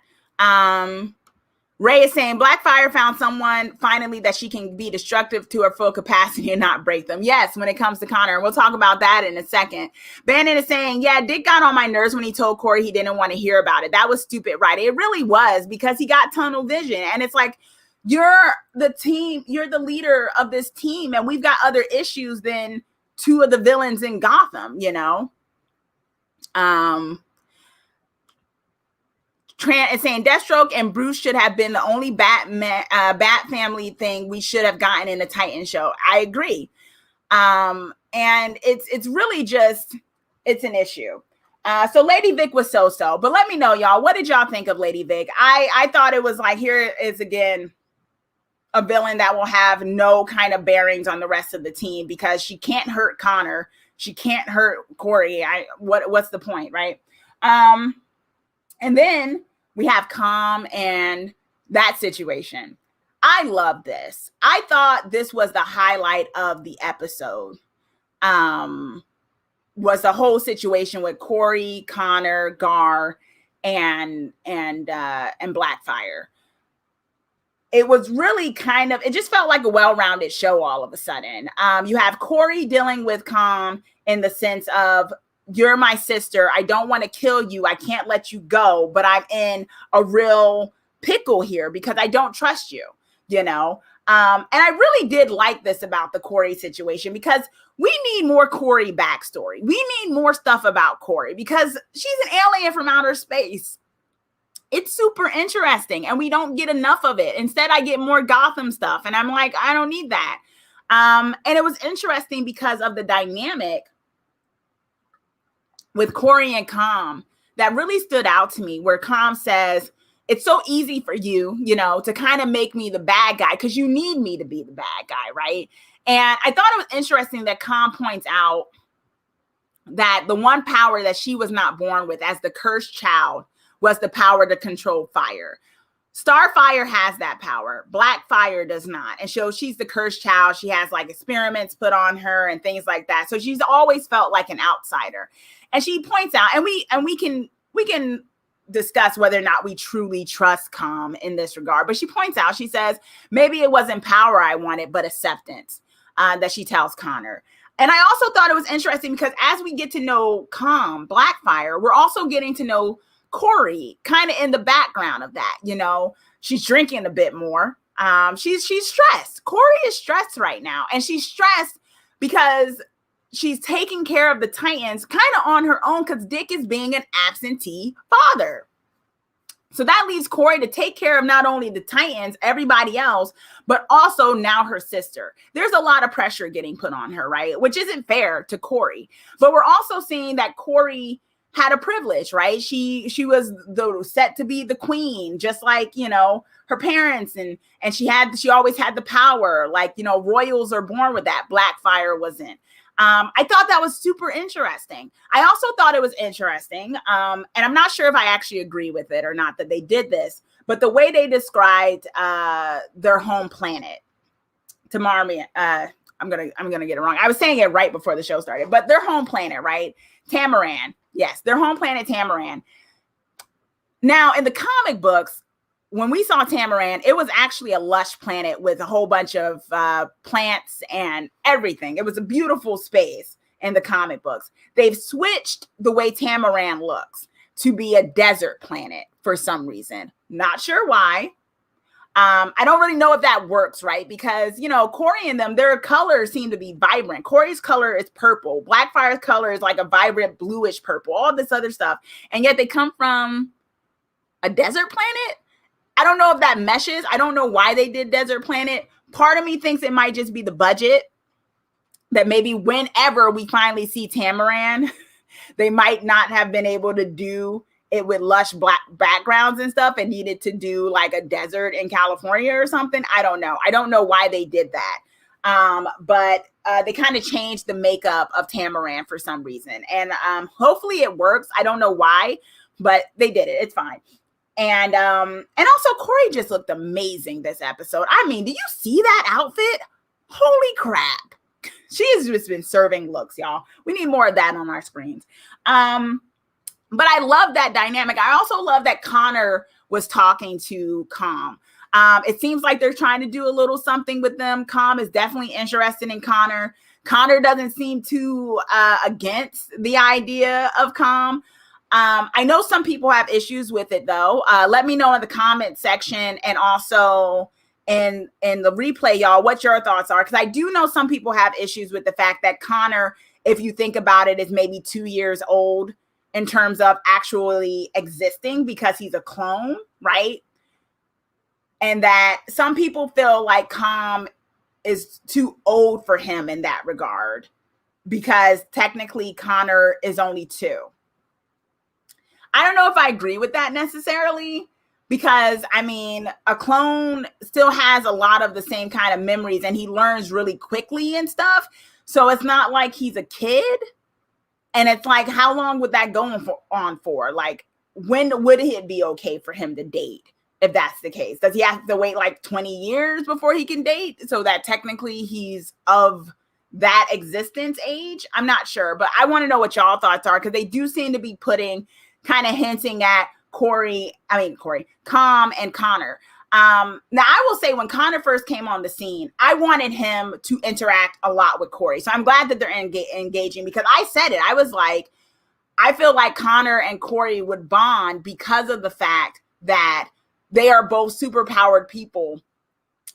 Ray is saying Blackfire found someone finally that she can be destructive to her full capacity and not break them. Yes, when it comes to Connor. And we'll talk about that in a second. Bandit is saying, yeah, Dick got on my nerves when he told Corey he didn't want to hear about it. That was stupid, right? It really was because he got tunnel vision. And it's like, you're the team, you're the leader of this team. And we've got other issues than two of the villains in Gotham, you know? Trant is saying Deathstroke and Bruce should have been the only Bat family thing we should have gotten in the Titan show. I agree. And it's really just, it's an issue. So Lady Vic was so-so, but let me know, y'all, what did y'all think of Lady Vic? I thought it was like, here is again, a villain that will have no kind of bearings on the rest of the team because she can't hurt Connor. She can't hurt Corey. What's the point, right? And then we have Calm and that situation. I love this. I thought this was the highlight of the episode. Was the whole situation with Corey, Connor, Gar, and Blackfire. It was really kind of, it just felt like a well-rounded show all of a sudden. You have Corey dealing with Calm in the sense of, you're my sister. I don't want to kill you. I can't let you go, but I'm in a real pickle here because I don't trust you, you know? And I really did like this about the Corey situation because we need more Corey backstory. We need more stuff about Corey because she's an alien from outer space. It's super interesting and we don't get enough of it. Instead, I get more Gotham stuff and I'm like, I don't need that. And it was interesting because of the dynamic with Corey and Calm that really stood out to me, where Calm says, it's so easy for you, you know, to kind of make me the bad guy because you need me to be the bad guy, right? And I thought it was interesting that Calm points out that the one power that she was not born with as the cursed child was the power to control fire. Starfire has that power. Blackfire does not. And so she's the cursed child. She has like experiments put on her and things like that. So she's always felt like an outsider. And she points out, and we can discuss whether or not we truly trust Calm in this regard. But she points out, she says, maybe it wasn't power I wanted, but acceptance, that she tells Connor. And I also thought it was interesting because as we get to know Calm, Blackfire, we're also getting to know Corey kind of in the background of that. You know, she's drinking a bit more. She's stressed. Corey is stressed right now. And she's stressed because she's taking care of the Titans kind of on her own because Dick is being an absentee father. So that leaves Corey to take care of not only the Titans, everybody else, but also now her sister. There's a lot of pressure getting put on her, right? Which isn't fair to Corey. But we're also seeing that Corey had a privilege, right? She was set to be the queen, just like, you know, her parents, and she always had the power. Like, you know, royals are born with that. Blackfire wasn't. I thought that was super interesting. I also thought it was interesting, and I'm not sure if I actually agree with it or not that they did this, but the way they described their home planet. Tomorrow, I'm gonna get it wrong. I was saying it right before the show started, but their home planet, right? Tamaran. Yes, their home planet, Tamaran. Now, in the comic books, when we saw Tamaran, it was actually a lush planet with a whole bunch of plants and everything. It was a beautiful space in the comic books. They've switched the way Tamaran looks to be a desert planet for some reason. Not sure why. I don't really know if that works, right? Because, you know, Corey and them, their colors seem to be vibrant. Corey's color is purple. Blackfire's color is like a vibrant bluish purple, all this other stuff. And yet they come from a desert planet. I don't know if that meshes. I don't know why they did Desert Planet. Part of me thinks it might just be the budget, that maybe whenever we finally see Tamaran, they might not have been able to do it with lush black backgrounds and stuff and needed to do like a desert in California or something. I don't know. I don't know why they did that. But they kind of changed the makeup of Tamaran for some reason. And hopefully it works. I don't know why, but they did it. It's fine. And also Corey just looked amazing this episode. I mean, do you see that outfit? Holy crap. She has just been serving looks, y'all. We need more of that on our screens. But I love that dynamic. I also love that Connor was talking to Calm. It seems like they're trying to do a little something with them. Calm is definitely interested in Connor. Connor doesn't seem too against the idea of Calm. I know some people have issues with it, though. Let me know in the comment section and also in the replay, y'all, what your thoughts are. Because I do know some people have issues with the fact that Connor, if you think about it, is maybe 2 years old in terms of actually existing because he's a clone, right? And that some people feel like Calm is too old for him in that regard because technically Connor is only 2. I don't know if I agree with that necessarily because, I mean, a clone still has a lot of the same kind of memories and he learns really quickly and stuff. So it's not like he's a kid. And it's like, how long would that go on for? Like, when would it be okay for him to date if that's the case? Does he have to wait like 20 years before he can date so that technically he's of that existence age? I'm not sure, but I want to know what y'all thoughts are because they do seem to be putting kind of hinting at Calm and Connor. Now, I will say when Connor first came on the scene, I wanted him to interact a lot with Corey. So I'm glad that they're engaging because I said it. I was like, I feel like Connor and Corey would bond because of the fact that they are both superpowered people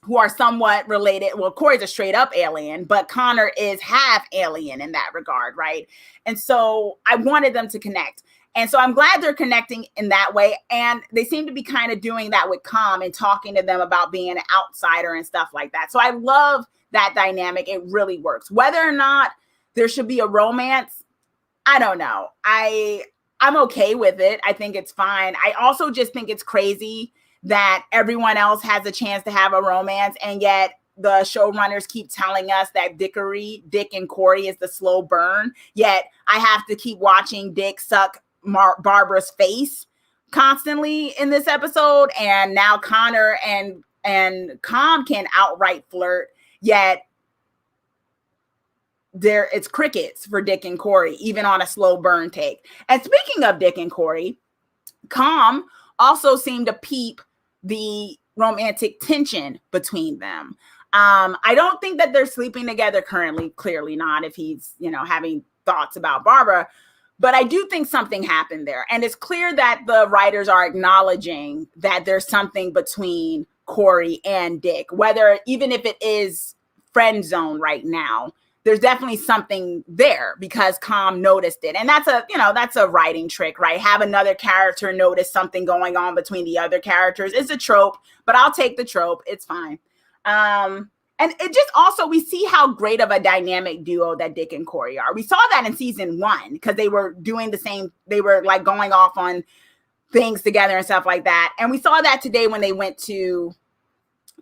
who are somewhat related. Well, Corey's a straight up alien, but Connor is half alien in that regard, right? And so I wanted them to connect. And so I'm glad they're connecting in that way. And they seem to be kind of doing that with Calm and talking to them about being an outsider and stuff like that. So I love that dynamic. It really works. Whether or not there should be a romance, I don't know. I'm okay with it. I think it's fine. I also just think it's crazy that everyone else has a chance to have a romance. And yet the showrunners keep telling us that Dick and Corey is the slow burn. Yet I have to keep watching Dick suck Barbara's face constantly in this episode, and now Connor and Calm can outright flirt, yet it's crickets for Dick and Corey, even on a slow burn take. And speaking of Dick and Corey, Calm also seemed to peep the romantic tension between them. I don't think that they're sleeping together currently, clearly not if he's, having thoughts about Barbara. But I do think something happened there. And it's clear that the writers are acknowledging that there's something between Corey and Dick, even if it is friend zone right now, there's definitely something there because Com noticed it. And that's a writing trick, right? Have another character notice something going on between the other characters. It's a trope, but I'll take the trope. It's fine. And it just also, we see how great of a dynamic duo that Dick and Corey are. We saw that in season 1 because they were doing the same, they were like going off on things together and stuff like that. And we saw that today when they went to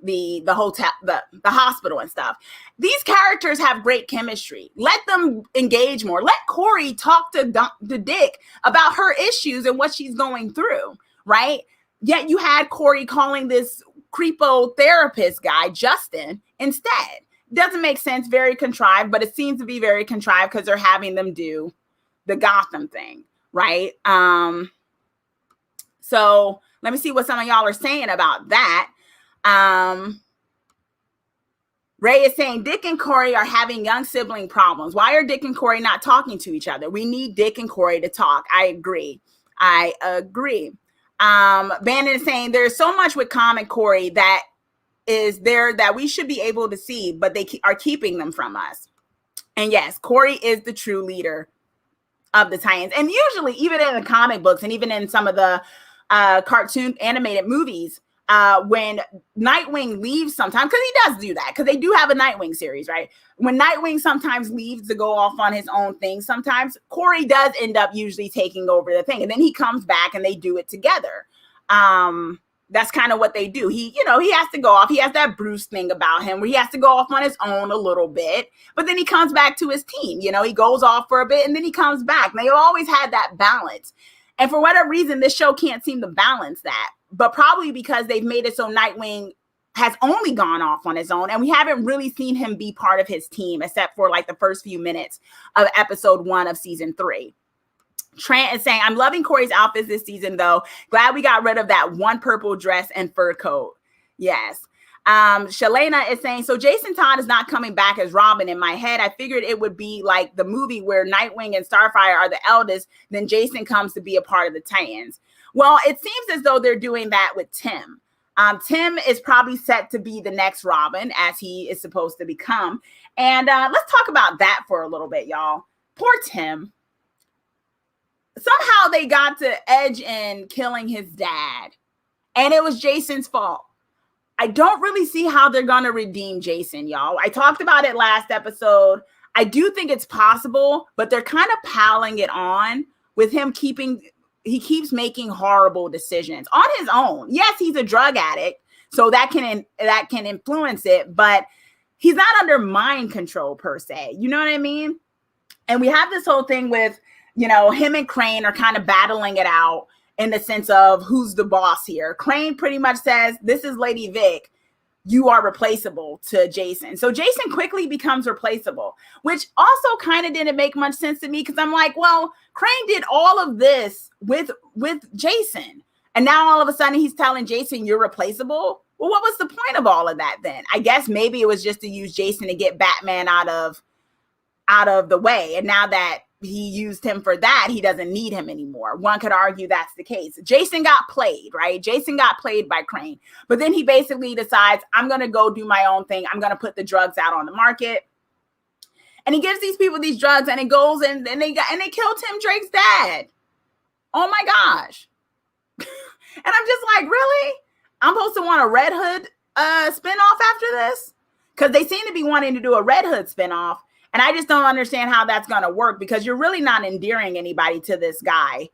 the hotel, the hospital and stuff. These characters have great chemistry. Let them engage more. Let Corey talk to Dick about her issues and what she's going through, right? Yet you had Corey calling this creepo therapist guy Justin instead. Doesn't make sense, very contrived, but it seems to be very contrived because they're having them do the Gotham thing, right? So let me see what some of y'all are saying about that. Ray is saying Dick and Corey are having young sibling problems. Why are Dick and Corey not talking to each other? We need Dick and Corey to talk. I agree. Bandit is saying there's so much with Com and Corey that is there that we should be able to see, but they are keeping them from us. And yes, Corey is the true leader of the Titans. And usually, even in the comic books and even in some of the cartoon animated movies, when Nightwing leaves sometimes, because he does do that, because they do have a Nightwing series, right? When Nightwing sometimes leaves to go off on his own thing, sometimes Corey does end up usually taking over the thing. And then he comes back and they do it together. That's kind of what they do. He has to go off. He has that Bruce thing about him where he has to go off on his own a little bit, but then he comes back to his team. He goes off for a bit and then he comes back. And they've always had that balance. And for whatever reason, this show can't seem to balance that. But probably because they've made it so Nightwing has only gone off on his own. And we haven't really seen him be part of his team, except for like the first few minutes of episode 1 of season 3. Trent is saying, I'm loving Corey's outfits this season, though. Glad we got rid of that one purple dress and fur coat. Yes. Shalena is saying, so Jason Todd is not coming back as Robin. In my head, I figured it would be like the movie where Nightwing and Starfire are the eldest, then Jason comes to be a part of the Titans. Well, it seems as though they're doing that with Tim. Tim is probably set to be the next Robin, as he is supposed to become. And let's talk about that for a little bit, y'all. Poor Tim. Somehow they got to edge in killing his dad, and it was Jason's fault. I don't really see how they're going to redeem Jason, y'all. I talked about it last episode. I do think it's possible, but they're kind of piling it on with him he keeps making horrible decisions on his own. Yes, he's a drug addict, so that can influence it, but he's not under mind control per se. You know what I mean? And we have this whole thing with, him and Crane are kind of battling it out in the sense of who's the boss here. Crane pretty much says, this is Lady Vic. You are replaceable to Jason. So Jason quickly becomes replaceable, which also kind of didn't make much sense to me because I'm like, well, Crane did all of this with Jason. And now all of a sudden he's telling Jason you're replaceable. Well, what was the point of all of that then? I guess maybe it was just to use Jason to get Batman out of the way. And now that he used him for that, he doesn't need him anymore. One could argue that's the case. Jason got played, right? Jason got played by Crane. But then he basically decides, I'm going to go do my own thing. I'm going to put the drugs out on the market. And he gives these people these drugs and it goes and they killed Tim Drake's dad. Oh my gosh. And I'm just like, really? I'm supposed to want a Red Hood spinoff after this? Because they seem to be wanting to do a Red Hood spinoff. And I just don't understand how that's going to work because you're really not endearing anybody to this guy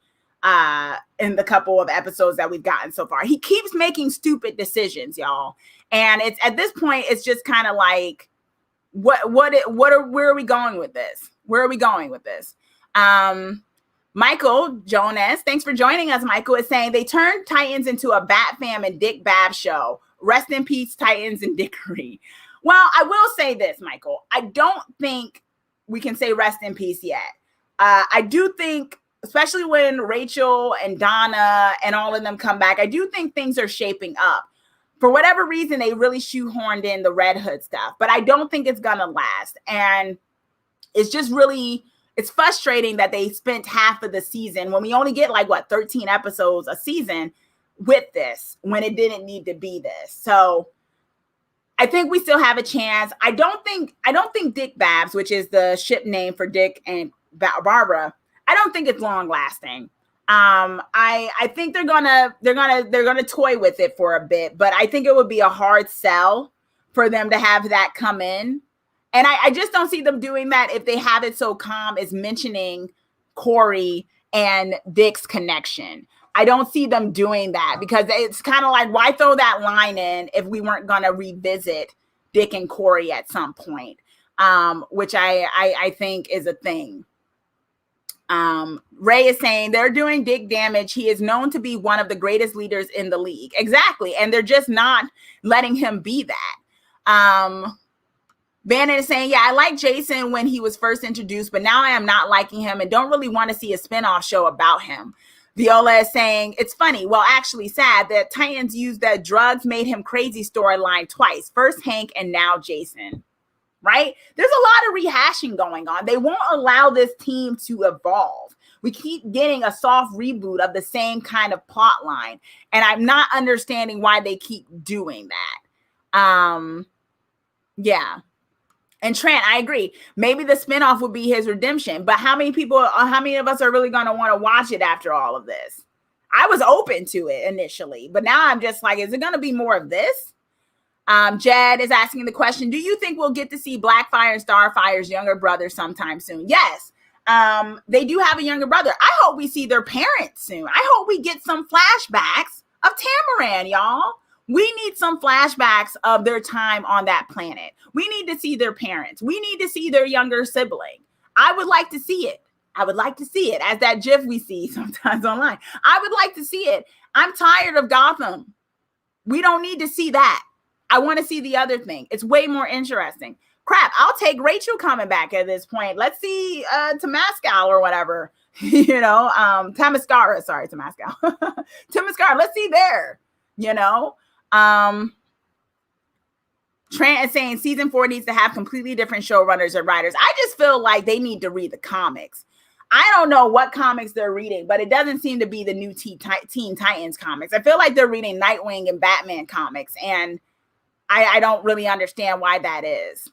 in the couple of episodes that we've gotten so far. He keeps making stupid decisions, y'all. And it's at this point, it's just kind of like, where are we going with this? Where are we going with this? Michael Jonas, thanks for joining us. Michael is saying they turned Titans into a Bat Fam and Dick Bab show. Rest in peace, Titans and Dickory. Well, I will say this, Michael. I don't think we can say rest in peace yet. I do think, especially when Rachel and Donna and all of them come back, I do think things are shaping up. For whatever reason, they really shoehorned in the Red Hood stuff, but I don't think it's going to last. And it's just really, it's frustrating that they spent half of the season when we only get 13 episodes a season with this, when it didn't need to be this. So I think we still have a chance. I don't think Dick Babs, which is the ship name for Dick and Barbara, I don't think it's long lasting. I think they're gonna toy with it for a bit, but I think it would be a hard sell for them to have that come in. And I just don't see them doing that if they have it so calm as mentioning Corey and Dick's connection. I don't see them doing that because it's kind of like, why throw that line in if we weren't going to revisit Dick and Corey at some point, which I think is a thing. Ray is saying they're doing Dick damage. He is known to be one of the greatest leaders in the league. Exactly. And they're just not letting him be that. Bannon is saying, yeah, I like Jason when he was first introduced, but now I am not liking him and don't really want to see a spinoff show about him. Viola is saying, it's funny, well, actually sad that Titans used that drugs made him crazy storyline twice. First Hank and now Jason, right? There's a lot of rehashing going on. They won't allow this team to evolve. We keep getting a soft reboot of the same kind of plot line. And I'm not understanding why they keep doing that. Yeah. And Trent, I agree. Maybe the spinoff would be his redemption, but how many of us are really going to want to watch it after all of this? I was open to it initially, but now I'm just like, is it going to be more of this? Jed is asking the question, do you think we'll get to see Blackfire and Starfire's younger brother sometime soon? Yes. They do have a younger brother. I hope we see their parents soon. I hope we get some flashbacks of Tamaran, y'all. We need some flashbacks of their time on that planet. We need to see their parents. We need to see their younger sibling. I would like to see it. I would like to see it as that GIF we see sometimes online. I would like to see it. I'm tired of Gotham. We don't need to see that. I want to see the other thing. It's way more interesting. Crap, I'll take Rachel coming back at this point. Let's see Temescal or whatever. Temescara. Sorry, Temescal. Temescara. Let's see there. Trent is saying season 4 needs to have completely different showrunners and writers. I just feel like they need to read the comics. I don't know what comics they're reading, but it doesn't seem to be the new Teen Titans comics. I feel like they're reading Nightwing and Batman comics, and I don't really understand why that is.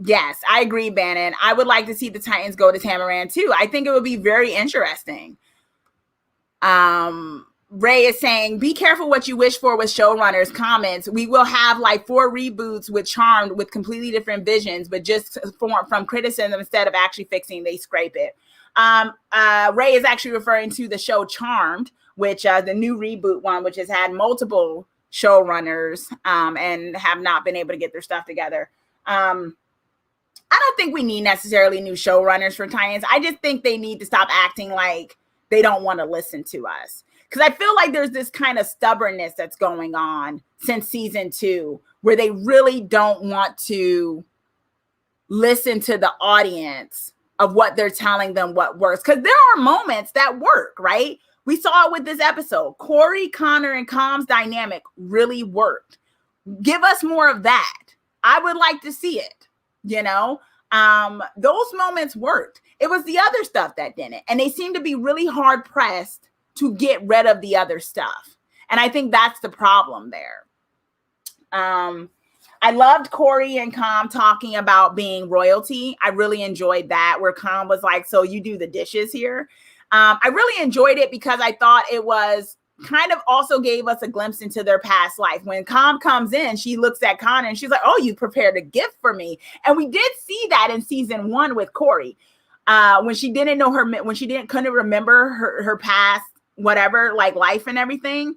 Yes, I agree, Bannon. I would like to see the Titans go to Tamaran too. I think it would be very interesting. Ray is saying, be careful what you wish for with showrunners comments. We will have like 4 reboots with Charmed with completely different visions, but just from criticism instead of actually fixing, they scrape it. Ray is actually referring to the show Charmed, which the new reboot one, which has had multiple showrunners and have not been able to get their stuff together. I don't think we need necessarily new showrunners for Titans. I just think they need to stop acting like they don't want to listen to us. Because I feel like there's this kind of stubbornness that's going on since season 2, where they really don't want to listen to the audience of what they're telling them what works. Because there are moments that work, right? We saw it with this episode. Corey, Connor, and Calm's dynamic really worked. Give us more of that. I would like to see it, those moments worked. It was the other stuff that didn't. And they seem to be really hard pressed to get rid of the other stuff. And I think that's the problem there. I loved Corey and Calm talking about being royalty. I really enjoyed that, where Calm was like, so you do the dishes here. I really enjoyed it because I thought it was kind of also gave us a glimpse into their past life. When Calm comes in, she looks at Connor and she's like, oh, you prepared a gift for me. And we did see that in season 1 with Corey. When she didn't know couldn't remember her past, whatever, like life and everything.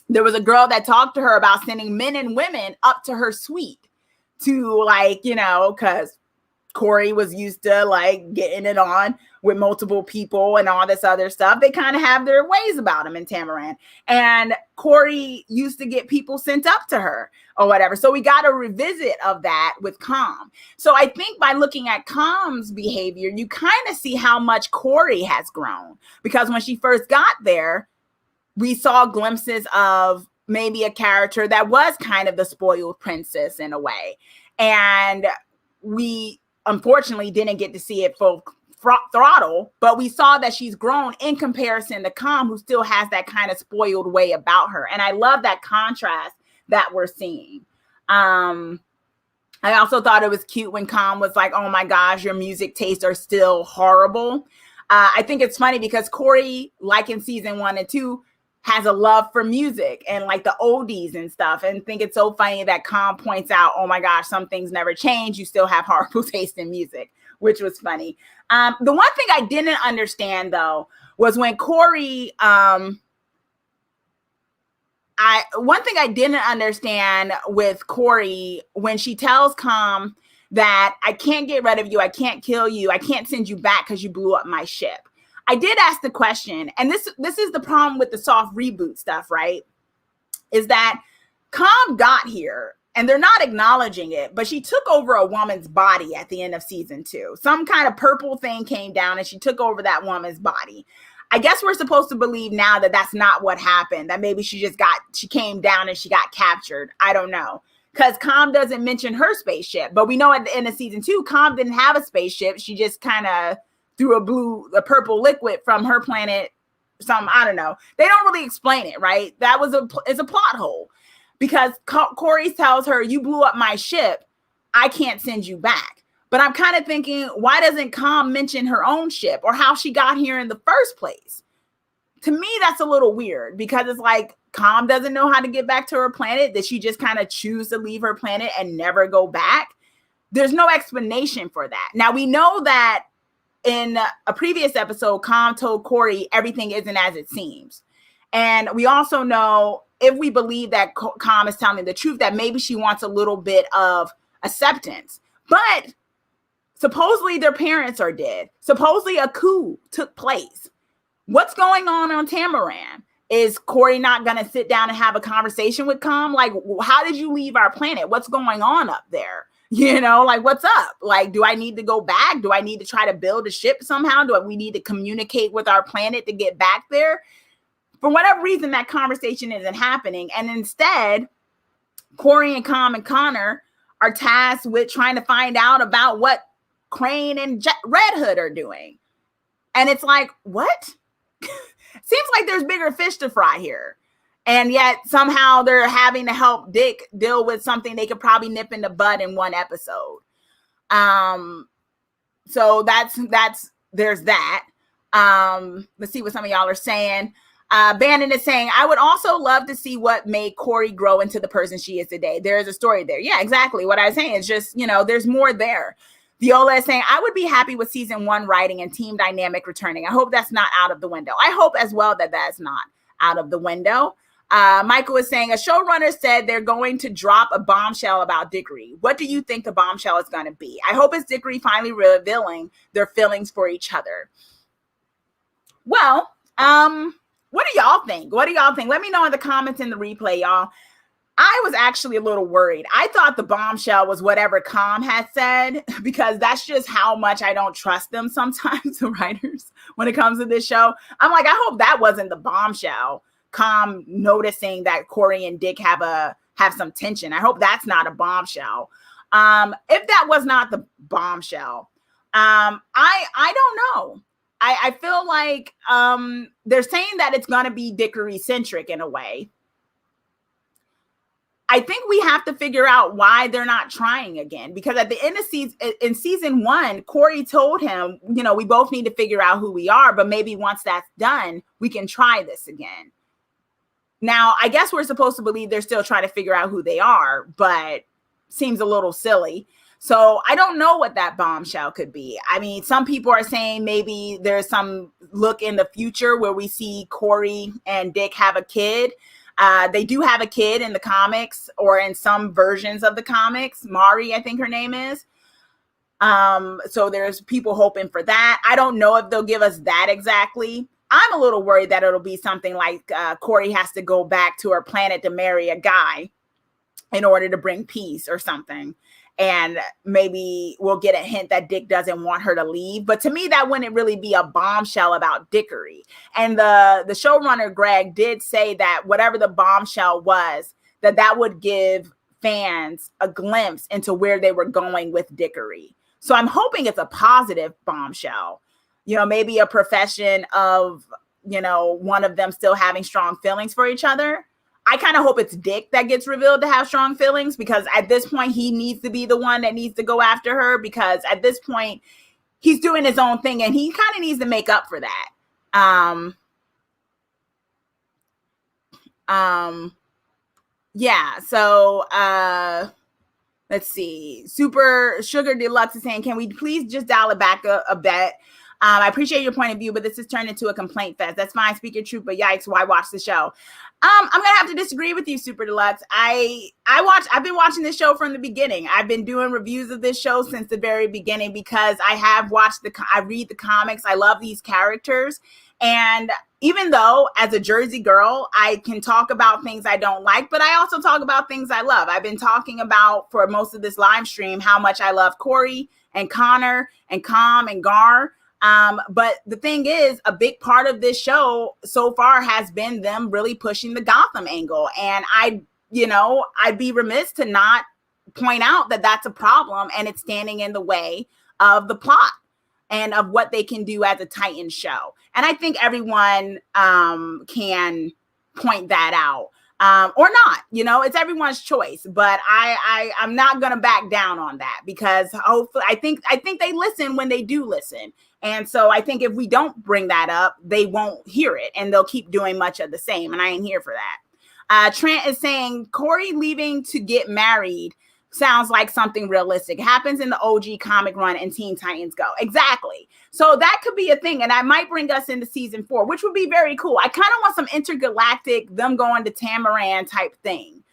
There was a girl that talked to her about sending men and women up to her suite to because Corey was used to like getting it on with multiple people and all this other stuff. They kind of have their ways about him in Tamaran. And Corey used to get people sent up to her or whatever. So we got a revisit of that with Calm. So I think by looking at Calm's behavior, you kind of see how much Corey has grown. Because when she first got there, we saw glimpses of maybe a character that was kind of the spoiled princess in a way. And we unfortunately didn't get to see it throttle, but we saw that she's grown in comparison to Calm, who still has that kind of spoiled way about her. And I love that contrast that we're seeing. I also thought it was cute when Calm was like, oh my gosh, your music tastes are still horrible. I think it's funny because Corey, like in season 1 and 2, has a love for music and like the oldies and stuff. And think it's so funny that Calm points out, oh my gosh, some things never change. You still have horrible taste in music, which was funny. The one thing I didn't understand though, was when Corey, one thing I didn't understand with Corey, when she tells Calm that I can't get rid of you, I can't kill you, I can't send you back because you blew up my ship. I did ask the question, and this is the problem with the soft reboot stuff, right? Is that Calm got here and they're not acknowledging it, but she took over a woman's body at the end of season 2. Some kind of purple thing came down and she took over that woman's body. I guess we're supposed to believe now that that's not what happened, that maybe she came down and she got captured. I don't know. Because Calm doesn't mention her spaceship, but we know at the end of season 2, Calm didn't have a spaceship. She just kind of threw a purple liquid from her planet. I don't know. They don't really explain it, right? That was it's a plot hole because Corey tells her, you blew up my ship, I can't send you back. But I'm kind of thinking, why doesn't Calm mention her own ship or how she got here in the first place? To me, that's a little weird because it's like Calm doesn't know how to get back to her planet. Did she just kind of choose to leave her planet and never go back? There's no explanation for that. Now, we know that in a previous episode, Calm told Corey everything isn't as it seems. And we also know, if we believe that Calm is telling the truth, that maybe she wants a little bit of acceptance. But supposedly their parents are dead. Supposedly a coup took place. What's going on Tamaran? Is Corey not going to sit down and have a conversation with Calm? Like, how did you leave our planet? What's going on up there? You know, like, what's up? Like, do I need to go back? Do I need to try to build a ship somehow? Do we need to communicate with our planet to get back there? For whatever reason, that conversation isn't happening. And instead, Corey and Calm and Connor are tasked with trying to find out about what Crane and Red Hood are doing. And it's like, what? Seems like there's bigger fish to fry here. And yet somehow they're having to help Dick deal with something they could probably nip in the bud in one episode. So there's that. Let's see what some of y'all are saying. Bannon is saying, I would also love to see what made Corey grow into the person she is today. There is a story there. Yeah, exactly. What I was saying is just, there's more there. Viola is saying, I would be happy with season 1 writing and team dynamic returning. I hope that's not out of the window. I hope as well that that's not out of the window. Michael is saying, a showrunner said they're going to drop a bombshell about Dickory. What do you think the bombshell is going to be? I hope it's Dickory finally revealing their feelings for each other. Well, what do y'all think? Let me know in the comments in the replay, y'all. I was actually a little worried. I thought the bombshell was whatever Calm had said, because that's just how much I don't trust them sometimes, the writers, when it comes to this show. I'm like, I hope that wasn't the bombshell. Calm noticing that Corey and Dick have some tension. I hope that's not a bombshell. If that was not the bombshell, I don't know. I feel like they're saying that it's going to be Dickory centric in a way. I think we have to figure out why they're not trying again, because at the end of season 1, Corey told him, we both need to figure out who we are, but maybe once that's done, we can try this again. Now, I guess we're supposed to believe they're still trying to figure out who they are, but seems a little silly. So I don't know what that bombshell could be. I mean, some people are saying maybe there's some look in the future where we see Corey and Dick have a kid. They do have a kid in the comics, or in some versions of the comics. Mari, I think her name is. So there's people hoping for that. I don't know if they'll give us that exactly. I'm a little worried that it'll be something like Corey has to go back to her planet to marry a guy in order to bring peace or something. And maybe we'll get a hint that Dick doesn't want her to leave. But to me, that wouldn't really be a bombshell about Dickory. And the showrunner, Greg, did say that whatever the bombshell was, that would give fans a glimpse into where they were going with Dickory. So I'm hoping it's a positive bombshell. maybe a profession of, one of them still having strong feelings for each other. I kind of hope it's Dick that gets revealed to have strong feelings, because at this point he needs to be the one that needs to go after her, because at this point he's doing his own thing and he kind of needs to make up for that. Yeah. So, let's see. Super Sugar Deluxe is saying, can we please just dial it back a bit? I appreciate your point of view, but this has turned into a complaint fest. That's fine. Speak your truth, but yikes, why watch the show? I'm going to have to disagree with you, Super Deluxe. I've been watching this show from the beginning. I've been doing reviews of this show since the very beginning, because I have watched I read the comics. I love these characters. And even though as a Jersey girl, I can talk about things I don't like, but I also talk about things I love. I've been talking about for most of this live stream how much I love Corey and Connor and Com and Gar. But the thing is, a big part of this show so far has been them really pushing the Gotham angle. And I'd be remiss to not point out that that's a problem, and it's standing in the way of the plot and of what they can do as a Titans show. And I think everyone can point that out. Or not, it's everyone's choice, but I'm not going to back down on that, because hopefully I think they listen when they do listen. And so I think if we don't bring that up, they won't hear it and they'll keep doing much of the same. And I ain't here for that. Trent is saying Corey leaving to get married sounds like something realistic. It happens in the OG comic run and Teen Titans Go. Exactly. So that could be a thing. And I might bring us into season 4, which would be very cool. I kind of want some intergalactic, them going to Tamaran type thing.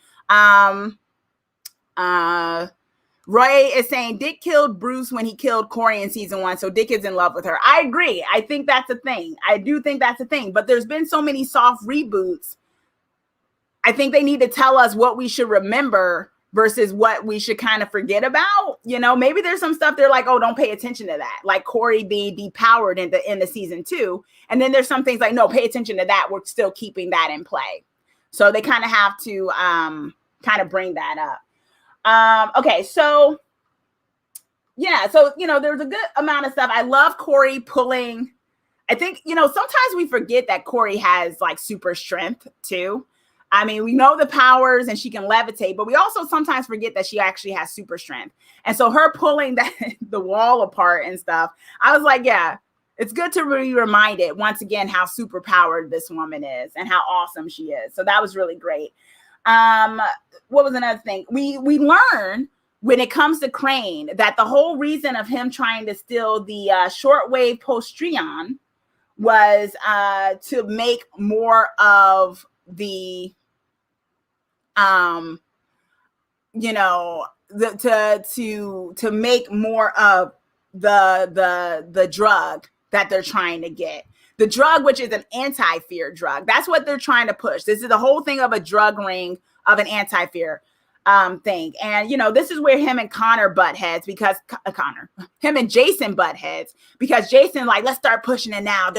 Roy is saying Dick killed Bruce when he killed Corey in season 1. So Dick is in love with her. I agree. I think that's a thing. I do think that's a thing. But there's been so many soft reboots. I think they need to tell us what we should remember versus what we should kind of forget about. Maybe there's some stuff they're like, oh, don't pay attention to that. Like Corey being depowered in the season 2. And then there's some things like, no, pay attention to that. We're still keeping that in play. So they kind of have to kind of bring that up. Okay. So yeah. So, there's a good amount of stuff. I love Corey pulling. I think, sometimes we forget that Corey has like super strength too. I mean, we know the powers and she can levitate, but we also sometimes forget that she actually has super strength. And so her pulling the wall apart and stuff, I was like, yeah, it's good to be reminded once again how super powered this woman is and how awesome she is. So that was really great. What was another thing? We learn when it comes to Crane that the whole reason of him trying to steal the shortwave postreon was to make more of the to make more of the drug that they're trying to get. The drug, which is an anti-fear drug. That's what they're trying to push. This is the whole thing of a drug ring of an anti-fear thing. And, this is where him and Connor butt heads, because him and Jason butt heads, because Jason like, let's start pushing it now.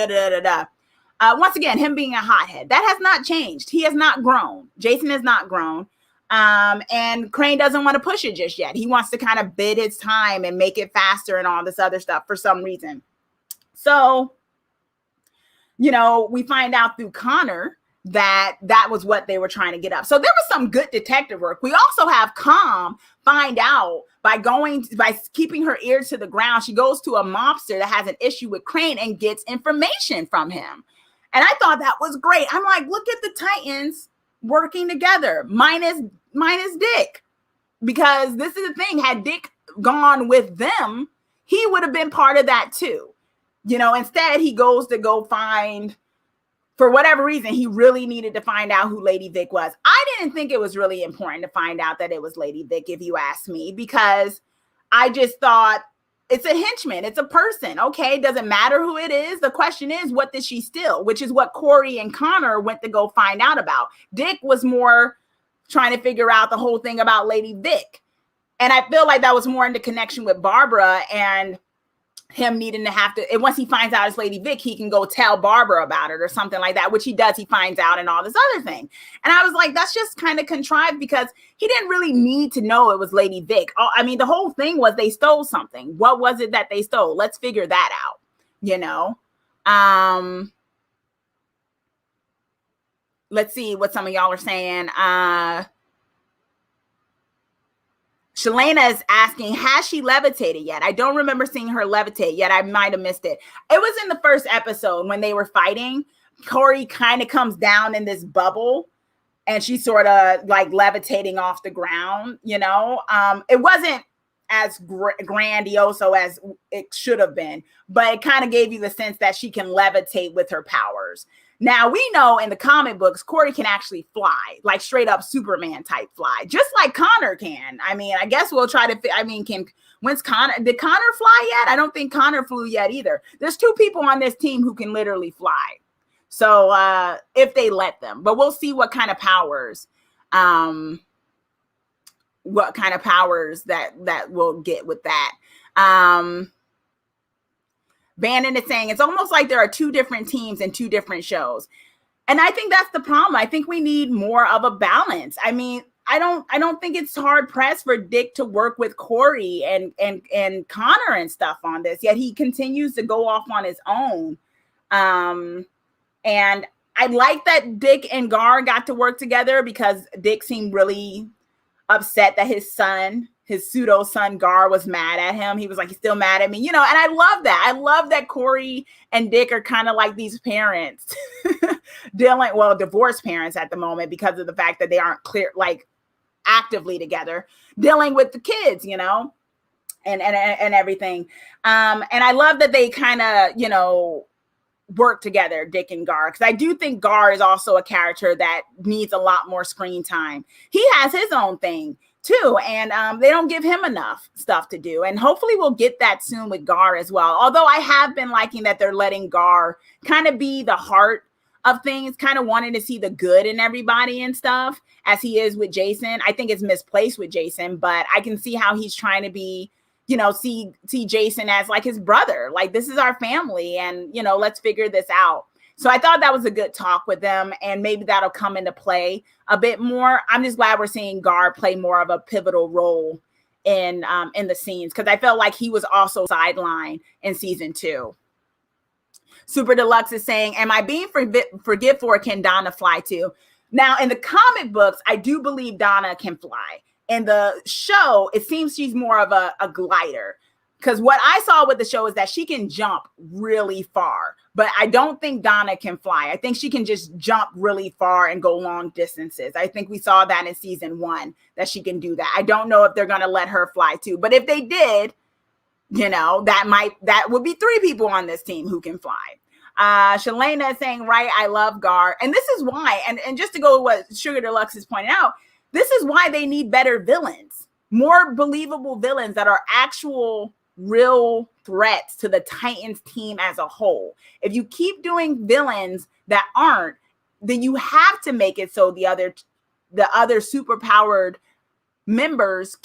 Once again, him being a hothead, that has not changed. He has not grown. Jason has not grown. And Crane doesn't want to push it just yet. He wants to kind of bid his time and make it faster and all this other stuff for some reason. So, we find out through Connor that was what they were trying to get up. So there was some good detective work. We also have Com find out by keeping her ear to the ground. She goes to a mobster that has an issue with Crane and gets information from him. And I thought that was great. I'm like, look at the Titans working together, minus Dick. Because this is the thing, had Dick gone with them, he would have been part of that too. Instead he goes to go find, for whatever reason, he really needed to find out who Lady Vic was. I didn't think it was really important to find out that it was Lady Vic, if you ask me, because I just thought it's a henchman. It's a person. Okay. It doesn't matter who it is. The question is, what did she steal? Which is what Corey and Connor went to go find out about. Dick was more trying to figure out the whole thing about Lady Vic. And I feel like that was more in the connection with Barbara and him needing to have to, and once he finds out it's Lady Vic, he can go tell Barbara about it or something like that, which he does. He finds out and all this other thing. And I was like, that's just kind of contrived, because he didn't really need to know it was Lady Vic. I mean, the whole thing was they stole something. What was it that they stole? Let's figure that out. you know. Let's see what some of y'all are saying. Shalana is asking, has she levitated yet? I don't remember seeing her levitate yet. I might have missed it. It was in the first episode when they were fighting. Corey kind of comes down in this bubble and she's sort of like levitating off the ground, you know. It wasn't as grandiose as it should have been, but it kind of gave you the sense that she can levitate with her powers. Now, we know in the comic books, Corey can actually fly, like straight up Superman type fly, just like Connor can. I mean, I guess we'll try to, did Connor fly yet? I don't think Connor flew yet either. There's two people on this team who can literally fly. So if they let them, but we'll see what kind of powers, that we'll get with that. Bannon is saying it's almost like there are two different teams and two different shows. And I think that's the problem. I think we need more of a balance. I mean, I don't think it's hard pressed for Dick to work with Corey and Connor and stuff on this, yet he continues to go off on his own. And I like that Dick and Gar got to work together because Dick seemed really upset that his pseudo son Gar was mad at him. He was like, he's still mad at me, you know, and I love that. I love that Corey and Dick are kind of like these parents divorced parents at the moment because of the fact that they aren't actively together, dealing with the kids, you know, and everything. And I love that they kind of, you know, work together, Dick and Gar, because I do think Gar is also a character that needs a lot more screen time. He has his own thing too, and they don't give him enough stuff to do, and hopefully we'll get that soon with Gar as well. Although I have been liking that they're letting Gar kind of be the heart of things, kind of wanting to see the good in everybody and stuff, as he is with Jason. I think it's misplaced with Jason, but I can see how he's trying to be, you know, see Jason as like his brother, like this is our family and, you know, let's figure this out. So I thought that was a good talk with them, and maybe that'll come into play a bit more. I'm just glad we're seeing Gar play more of a pivotal role in the scenes, because I felt like he was also sidelined in season 2. Super Deluxe is saying, am I being forgetful, or can Donna fly too? Now, in the comic books, I do believe Donna can fly. In the show, it seems she's more of a glider, because what I saw with the show is that she can jump really far, but I don't think Donna can fly. I think she can just jump really far and go long distances. I think we saw that in season 1, that she can do that. I don't know if they're going to let her fly too, but if they did, you know, that would be 3 people on this team who can fly. Shalana is saying, right, I love Gar. And this is why, and just to go with what Sugar Deluxe is pointing out, this is why they need better villains, more believable villains that are actual real threats to the Titans team as a whole. If you keep doing villains that aren't, then you have to make it so the other superpowered members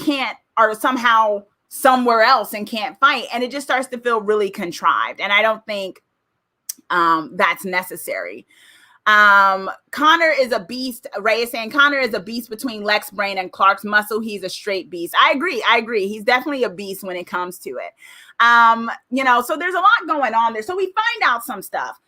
are somehow somewhere else and can't fight. And it just starts to feel really contrived. And I don't think that's necessary. Connor is a beast. Ray is saying Connor is a beast between Lex brain and Clark's muscle. He's a straight beast. I agree. He's definitely a beast when it comes to it. You know, so there's a lot going on there. So we find out some stuff.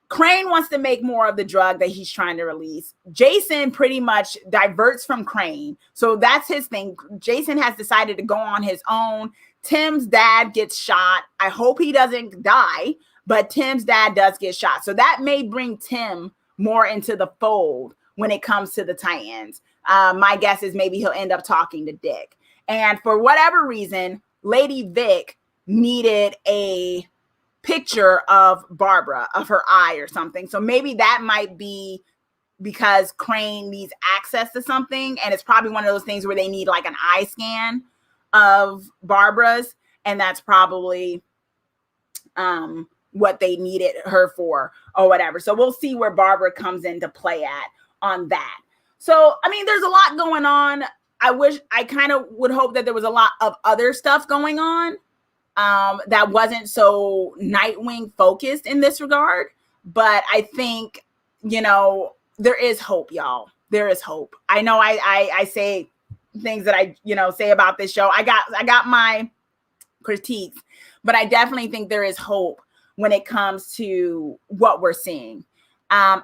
Crane wants to make more of the drug that he's trying to release. Jason pretty much diverts from Crane. So that's his thing. Jason has decided to go on his own. Tim's dad gets shot. I hope he doesn't die, but Tim's dad does get shot. So that may bring Tim more into the fold when it comes to the Titans. My guess is maybe he'll end up talking to Dick. And for whatever reason, Lady Vic needed a picture of Barbara, of her eye or something. So maybe that might be because Crane needs access to something. And it's probably one of those things where they need like an eye scan of Barbara's. And that's probably what they needed her for or whatever. So we'll see where Barbara comes into play on that. So, I mean, there's a lot going on. I kind of would hope that there was a lot of other stuff going on that wasn't so Nightwing focused in this regard. But I think, you know, there is hope, y'all. There is hope. I know I say things that I, you know, say about this show. I got my critiques, but I definitely think there is hope when it comes to what we're seeing. I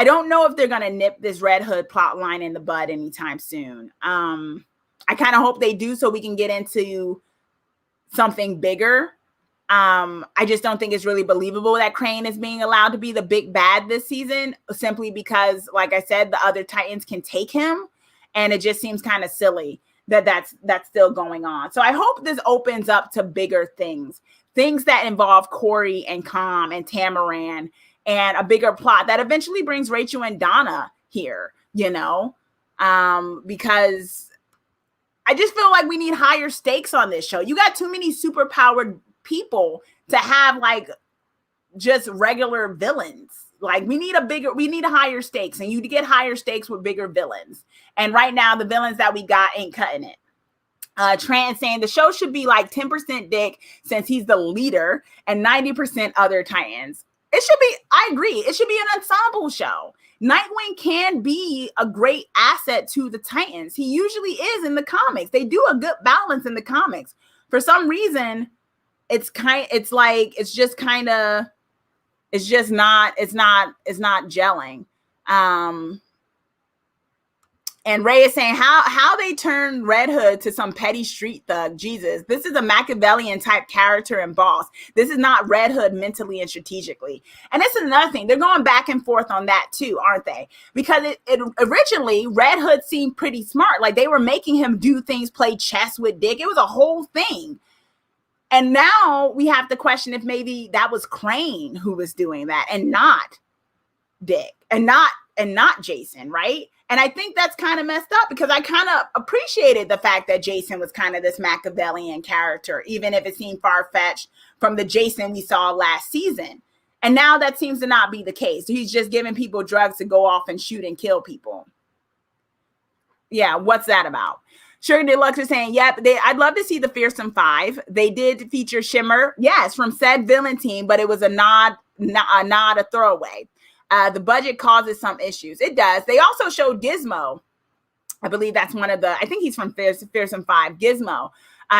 don't know if they're going to nip this Red Hood plot line in the bud anytime soon. I kind of hope they do so we can get into something bigger. I just don't think it's really believable that Crane is being allowed to be the big bad this season, simply because, like I said, the other Titans can take him, and it just seems kind of silly that that's still going on. So I hope this opens up to bigger things that involve Corey and Calm and Tamaran, and a bigger plot that eventually brings Rachel and Donna here, because I just feel like we need higher stakes on this show. You got too many superpowered people to have like just regular villains. Like we need a higher stakes, and you get higher stakes with bigger villains. And right now the villains that we got ain't cutting it. Trent saying the show should be like 10% Dick since he's the leader and 90% other Titans. It should be, I agree, it should be an ensemble show. Nightwing can be a great asset to the Titans. He usually is in the comics. They do a good balance in the comics. For some reason, it's just not gelling. And Ray is saying how they turned Red Hood to some petty street thug. Jesus, this is a Machiavellian type character and boss. This is not Red Hood mentally and strategically. And this is another thing. They're going back and forth on that too, aren't they? Because it originally Red Hood seemed pretty smart. Like they were making him do things, play chess with Dick. It was a whole thing. And now we have to question if maybe that was Crane who was doing that and not Dick and not Jason, right? And I think that's kind of messed up because I kind of appreciated the fact that Jason was kind of this Machiavellian character, even if it seemed far-fetched from the Jason we saw last season. And now that seems to not be the case. He's just giving people drugs to go off and shoot and kill people. Yeah, what's that about? Sugar Deluxe is saying, yep, I'd love to see the Fearsome Five. They did feature Shimmer, yes, from said villain team, but it was a throwaway. The budget causes some issues. It does. They also showed Gizmo. I believe that's I think he's from Fearsome Five, Gizmo.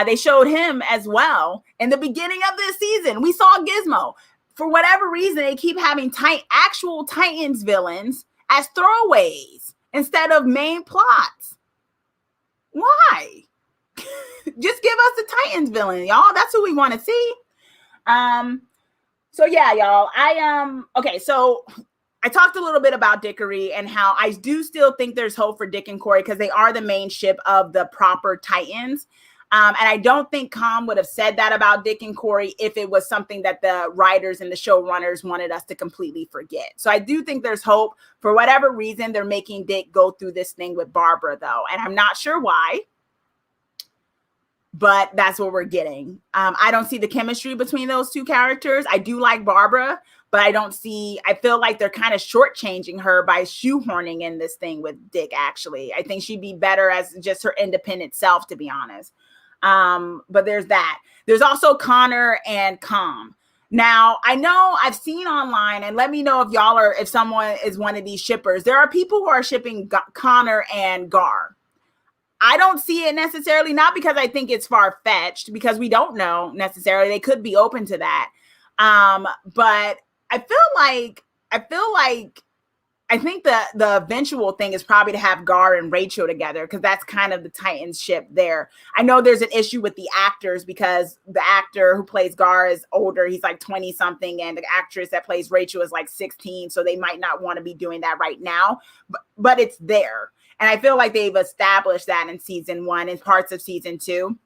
They showed him as well in the beginning of this season. We saw Gizmo. For whatever reason, they keep having actual Titans villains as throwaways instead of main plots. Why? Just give us the Titans villain, y'all. That's who we want to see. So yeah, y'all. Okay, so I talked a little bit about Dickory and how I do still think there's hope for Dick and Corey because they are the main ship of the proper Titans. And I don't think Calm would have said that about Dick and Corey if it was something that the writers and the showrunners wanted us to completely forget. So I do think there's hope. For whatever reason, they're making Dick go through this thing with Barbara, though. And I'm not sure why. But that's what we're getting. I don't see the chemistry between those two characters. I do like Barbara, but I feel like they're kind of shortchanging her by shoehorning in this thing with Dick, actually. I think she'd be better as just her independent self, to be honest. But there's that. There's also Connor and Calm. Now, I know I've seen online, and let me know if someone is one of these shippers. There are people who are shipping Connor and Gar. I don't see it necessarily, not because I think it's far-fetched, because we don't know necessarily. They could be open to that. But I think the eventual thing is probably to have Gar and Rachel together because that's kind of the Titans ship there. I know there's an issue with the actors because the actor who plays Gar is older. He's like 20 something. And the actress that plays Rachel is like 16. So they might not want to be doing that right now, but it's there. And I feel like they've established that in season 1 and parts of season 2.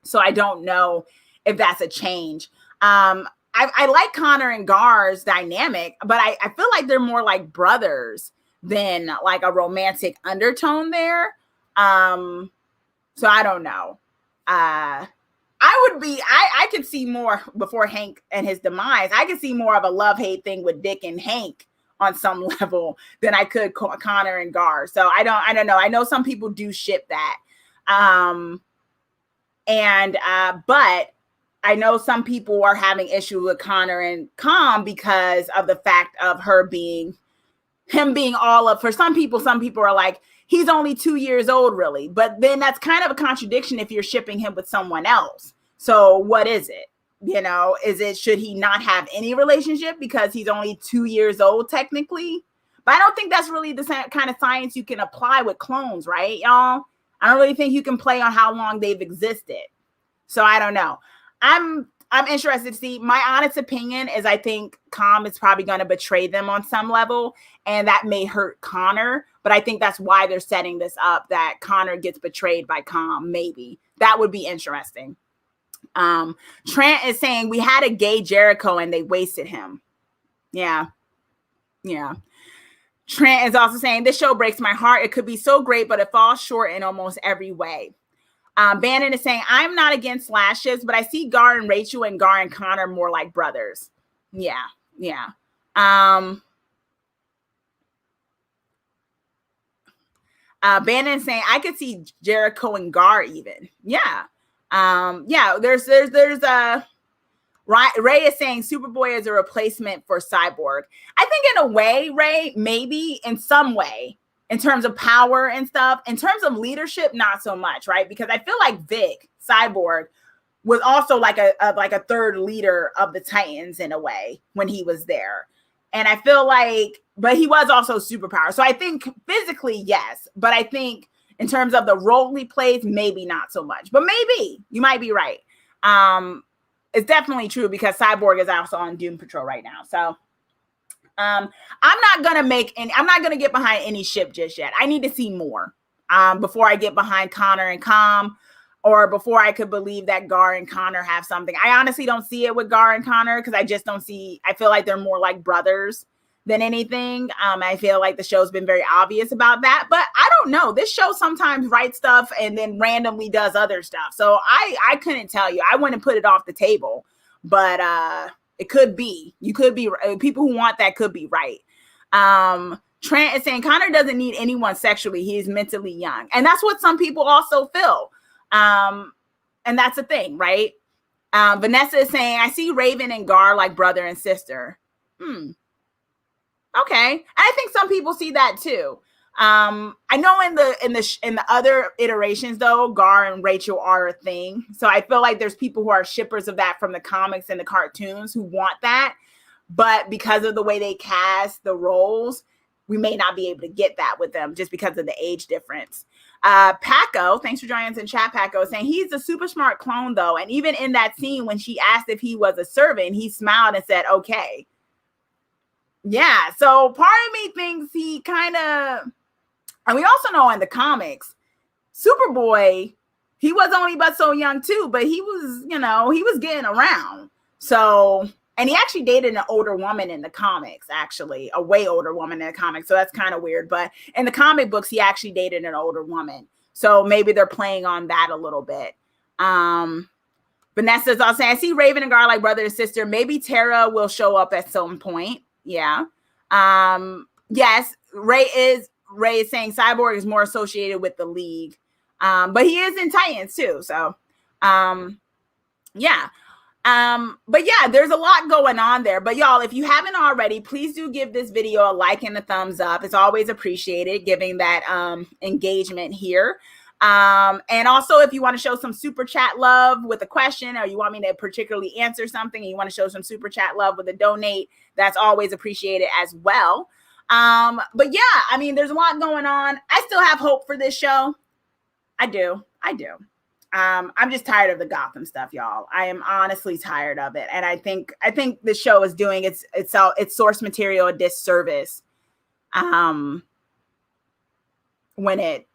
So I don't know if that's a change. I like Connor and Gar's dynamic, but I feel like they're more like brothers than like a romantic undertone there. So I don't know. I could see more before Hank and his demise. I could see more of a love-hate thing with Dick and Hank on some level than I could Connor and Gar. So I don't know. I know some people do ship that. But I know some people are having issue with Connor and Calm because of the fact of him being all of, for some people are like, he's only 2 years old, really. But then that's kind of a contradiction if you're shipping him with someone else. So what is it? You know, should he not have any relationship because he's only 2 years old technically? But I don't think that's really the kind of science you can apply with clones, right, y'all? I don't really think you can play on how long they've existed. So I don't know. I'm interested to see. My honest opinion is I think Calm is probably going to betray them on some level, and that may hurt Connor. But I think that's why they're setting this up, that Connor gets betrayed by Calm. Maybe that would be interesting. Trent is saying we had a gay Jericho and they wasted him. Yeah. Trent is also saying this show breaks my heart. It could be so great, but it falls short in almost every way. Bannon is saying I'm not against slashes, but I see Gar and Rachel and Gar and Connor more like brothers. Yeah. Bannon is saying I could see Jericho and Gar even. Yeah. There's Ray is saying Superboy is a replacement for Cyborg. I think in a way, Ray, maybe in some way, in terms of power and stuff. In terms of leadership, not so much, right? Because I feel like Vic, Cyborg, was also like a third leader of the Titans in a way when he was there. And I feel like, but he was also superpower. So I think physically, yes. But I think in terms of the role he plays, maybe not so much. But maybe you might be right. It's definitely true because Cyborg is also on Doom Patrol right now. So I'm not gonna get behind any ship just yet. I need to see more before I get behind Connor and Calm, or before I could believe that Gar and Connor have something. I honestly don't see it with Gar and Connor because I just don't see. I feel like they're more like brothers than anything. I feel like the show's been very obvious about that, but I don't know. This show sometimes writes stuff and then randomly does other stuff. So I couldn't tell you. I wouldn't put it off the table, but it could be. You could be. People who want that could be right. Trent is saying Connor doesn't need anyone sexually. He is mentally young. And that's what some people also feel. And that's the thing, right? Vanessa is saying, I see Raven and Gar like brother and sister. Okay. And I think some people see that too. I know in the other iterations though, Gar and Rachel are a thing. So I feel like there's people who are shippers of that from the comics and the cartoons who want that. But because of the way they cast the roles, we may not be able to get that with them just because of the age difference. Paco, thanks for joining us in chat, Paco, saying he's a super smart clone though. And even in that scene when she asked if he was a servant, he smiled and said, okay. Yeah, so part of me thinks he kind of, and we also know in the comics, Superboy, he was only but so young too, but he was, he was getting around. So, and he actually dated an older woman in the comics, actually, a way older woman in the comics. So that's kind of weird. But in the comic books, he actually dated an older woman. So maybe they're playing on that a little bit. Vanessa's also saying, I see Raven and Gar like brother and sister. Maybe Tara will show up at some point. Yeah. Yes, Ray is saying Cyborg is more associated with the League. But he is in Titans too. So, yeah. But yeah, there's a lot going on there. But y'all, if you haven't already, please do give this video a like and a thumbs up. It's always appreciated giving that engagement here. And also if you want to show some super chat love with a question, or you want me to particularly answer something and you want to show some super chat love with a donate, that's always appreciated as well. But yeah, I mean, there's a lot going on. I still have hope for this show. I do. I'm just tired of the Gotham stuff, y'all. I am honestly tired of it. And I think the show is doing its source material a disservice when it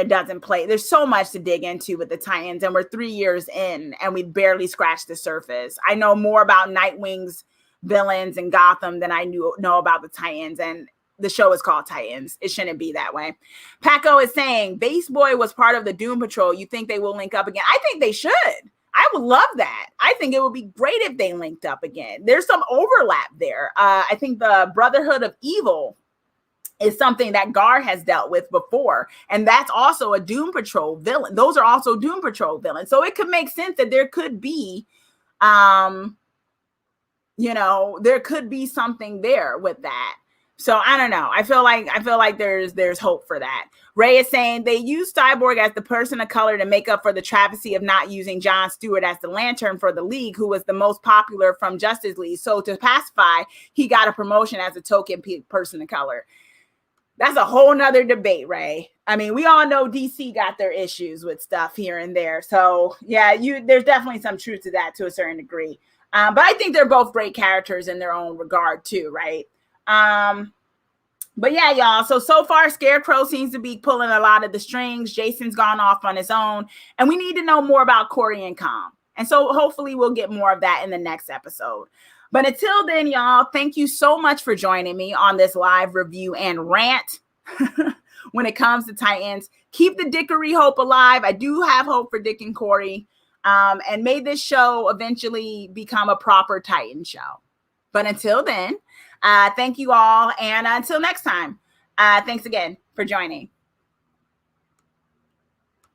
doesn't play. There's so much to dig into with the Titans, and we're 3 years in and we barely scratched the surface. I know more about Nightwing's villains and Gotham than I know about the Titans, and the show is called Titans. It shouldn't be that way. Paco is saying Base Boy was part of the Doom Patrol. You think they will link up again? I think they should. I would love that. I think it would be great if they linked up again. There's some overlap there. I think the Brotherhood of Evil is something that Gar has dealt with before. And that's also a Doom Patrol villain. Those are also Doom Patrol villains. So it could make sense that there could be, there could be something there with that. So I don't know. I feel like there's hope for that. Ray is saying they used Cyborg as the person of color to make up for the travesty of not using Jon Stewart as the Lantern for the League, who was the most popular from Justice League. So to pacify, he got a promotion as a token person of color. That's a whole nother debate, Ray. I mean, we all know DC got their issues with stuff here and there. So yeah, there's definitely some truth to that to a certain degree. But I think they're both great characters in their own regard too, right? But yeah, y'all. So far, Scarecrow seems to be pulling a lot of the strings. Jason's gone off on his own, and we need to know more about Corey and Calm. And so hopefully we'll get more of that in the next episode. But until then, y'all, thank you so much for joining me on this live review and rant when it comes to Titans. Keep the Dickory hope alive. I do have hope for Dick and Corey. And may this show eventually become a proper Titan show. But until then, thank you all. And until next time, thanks again for joining.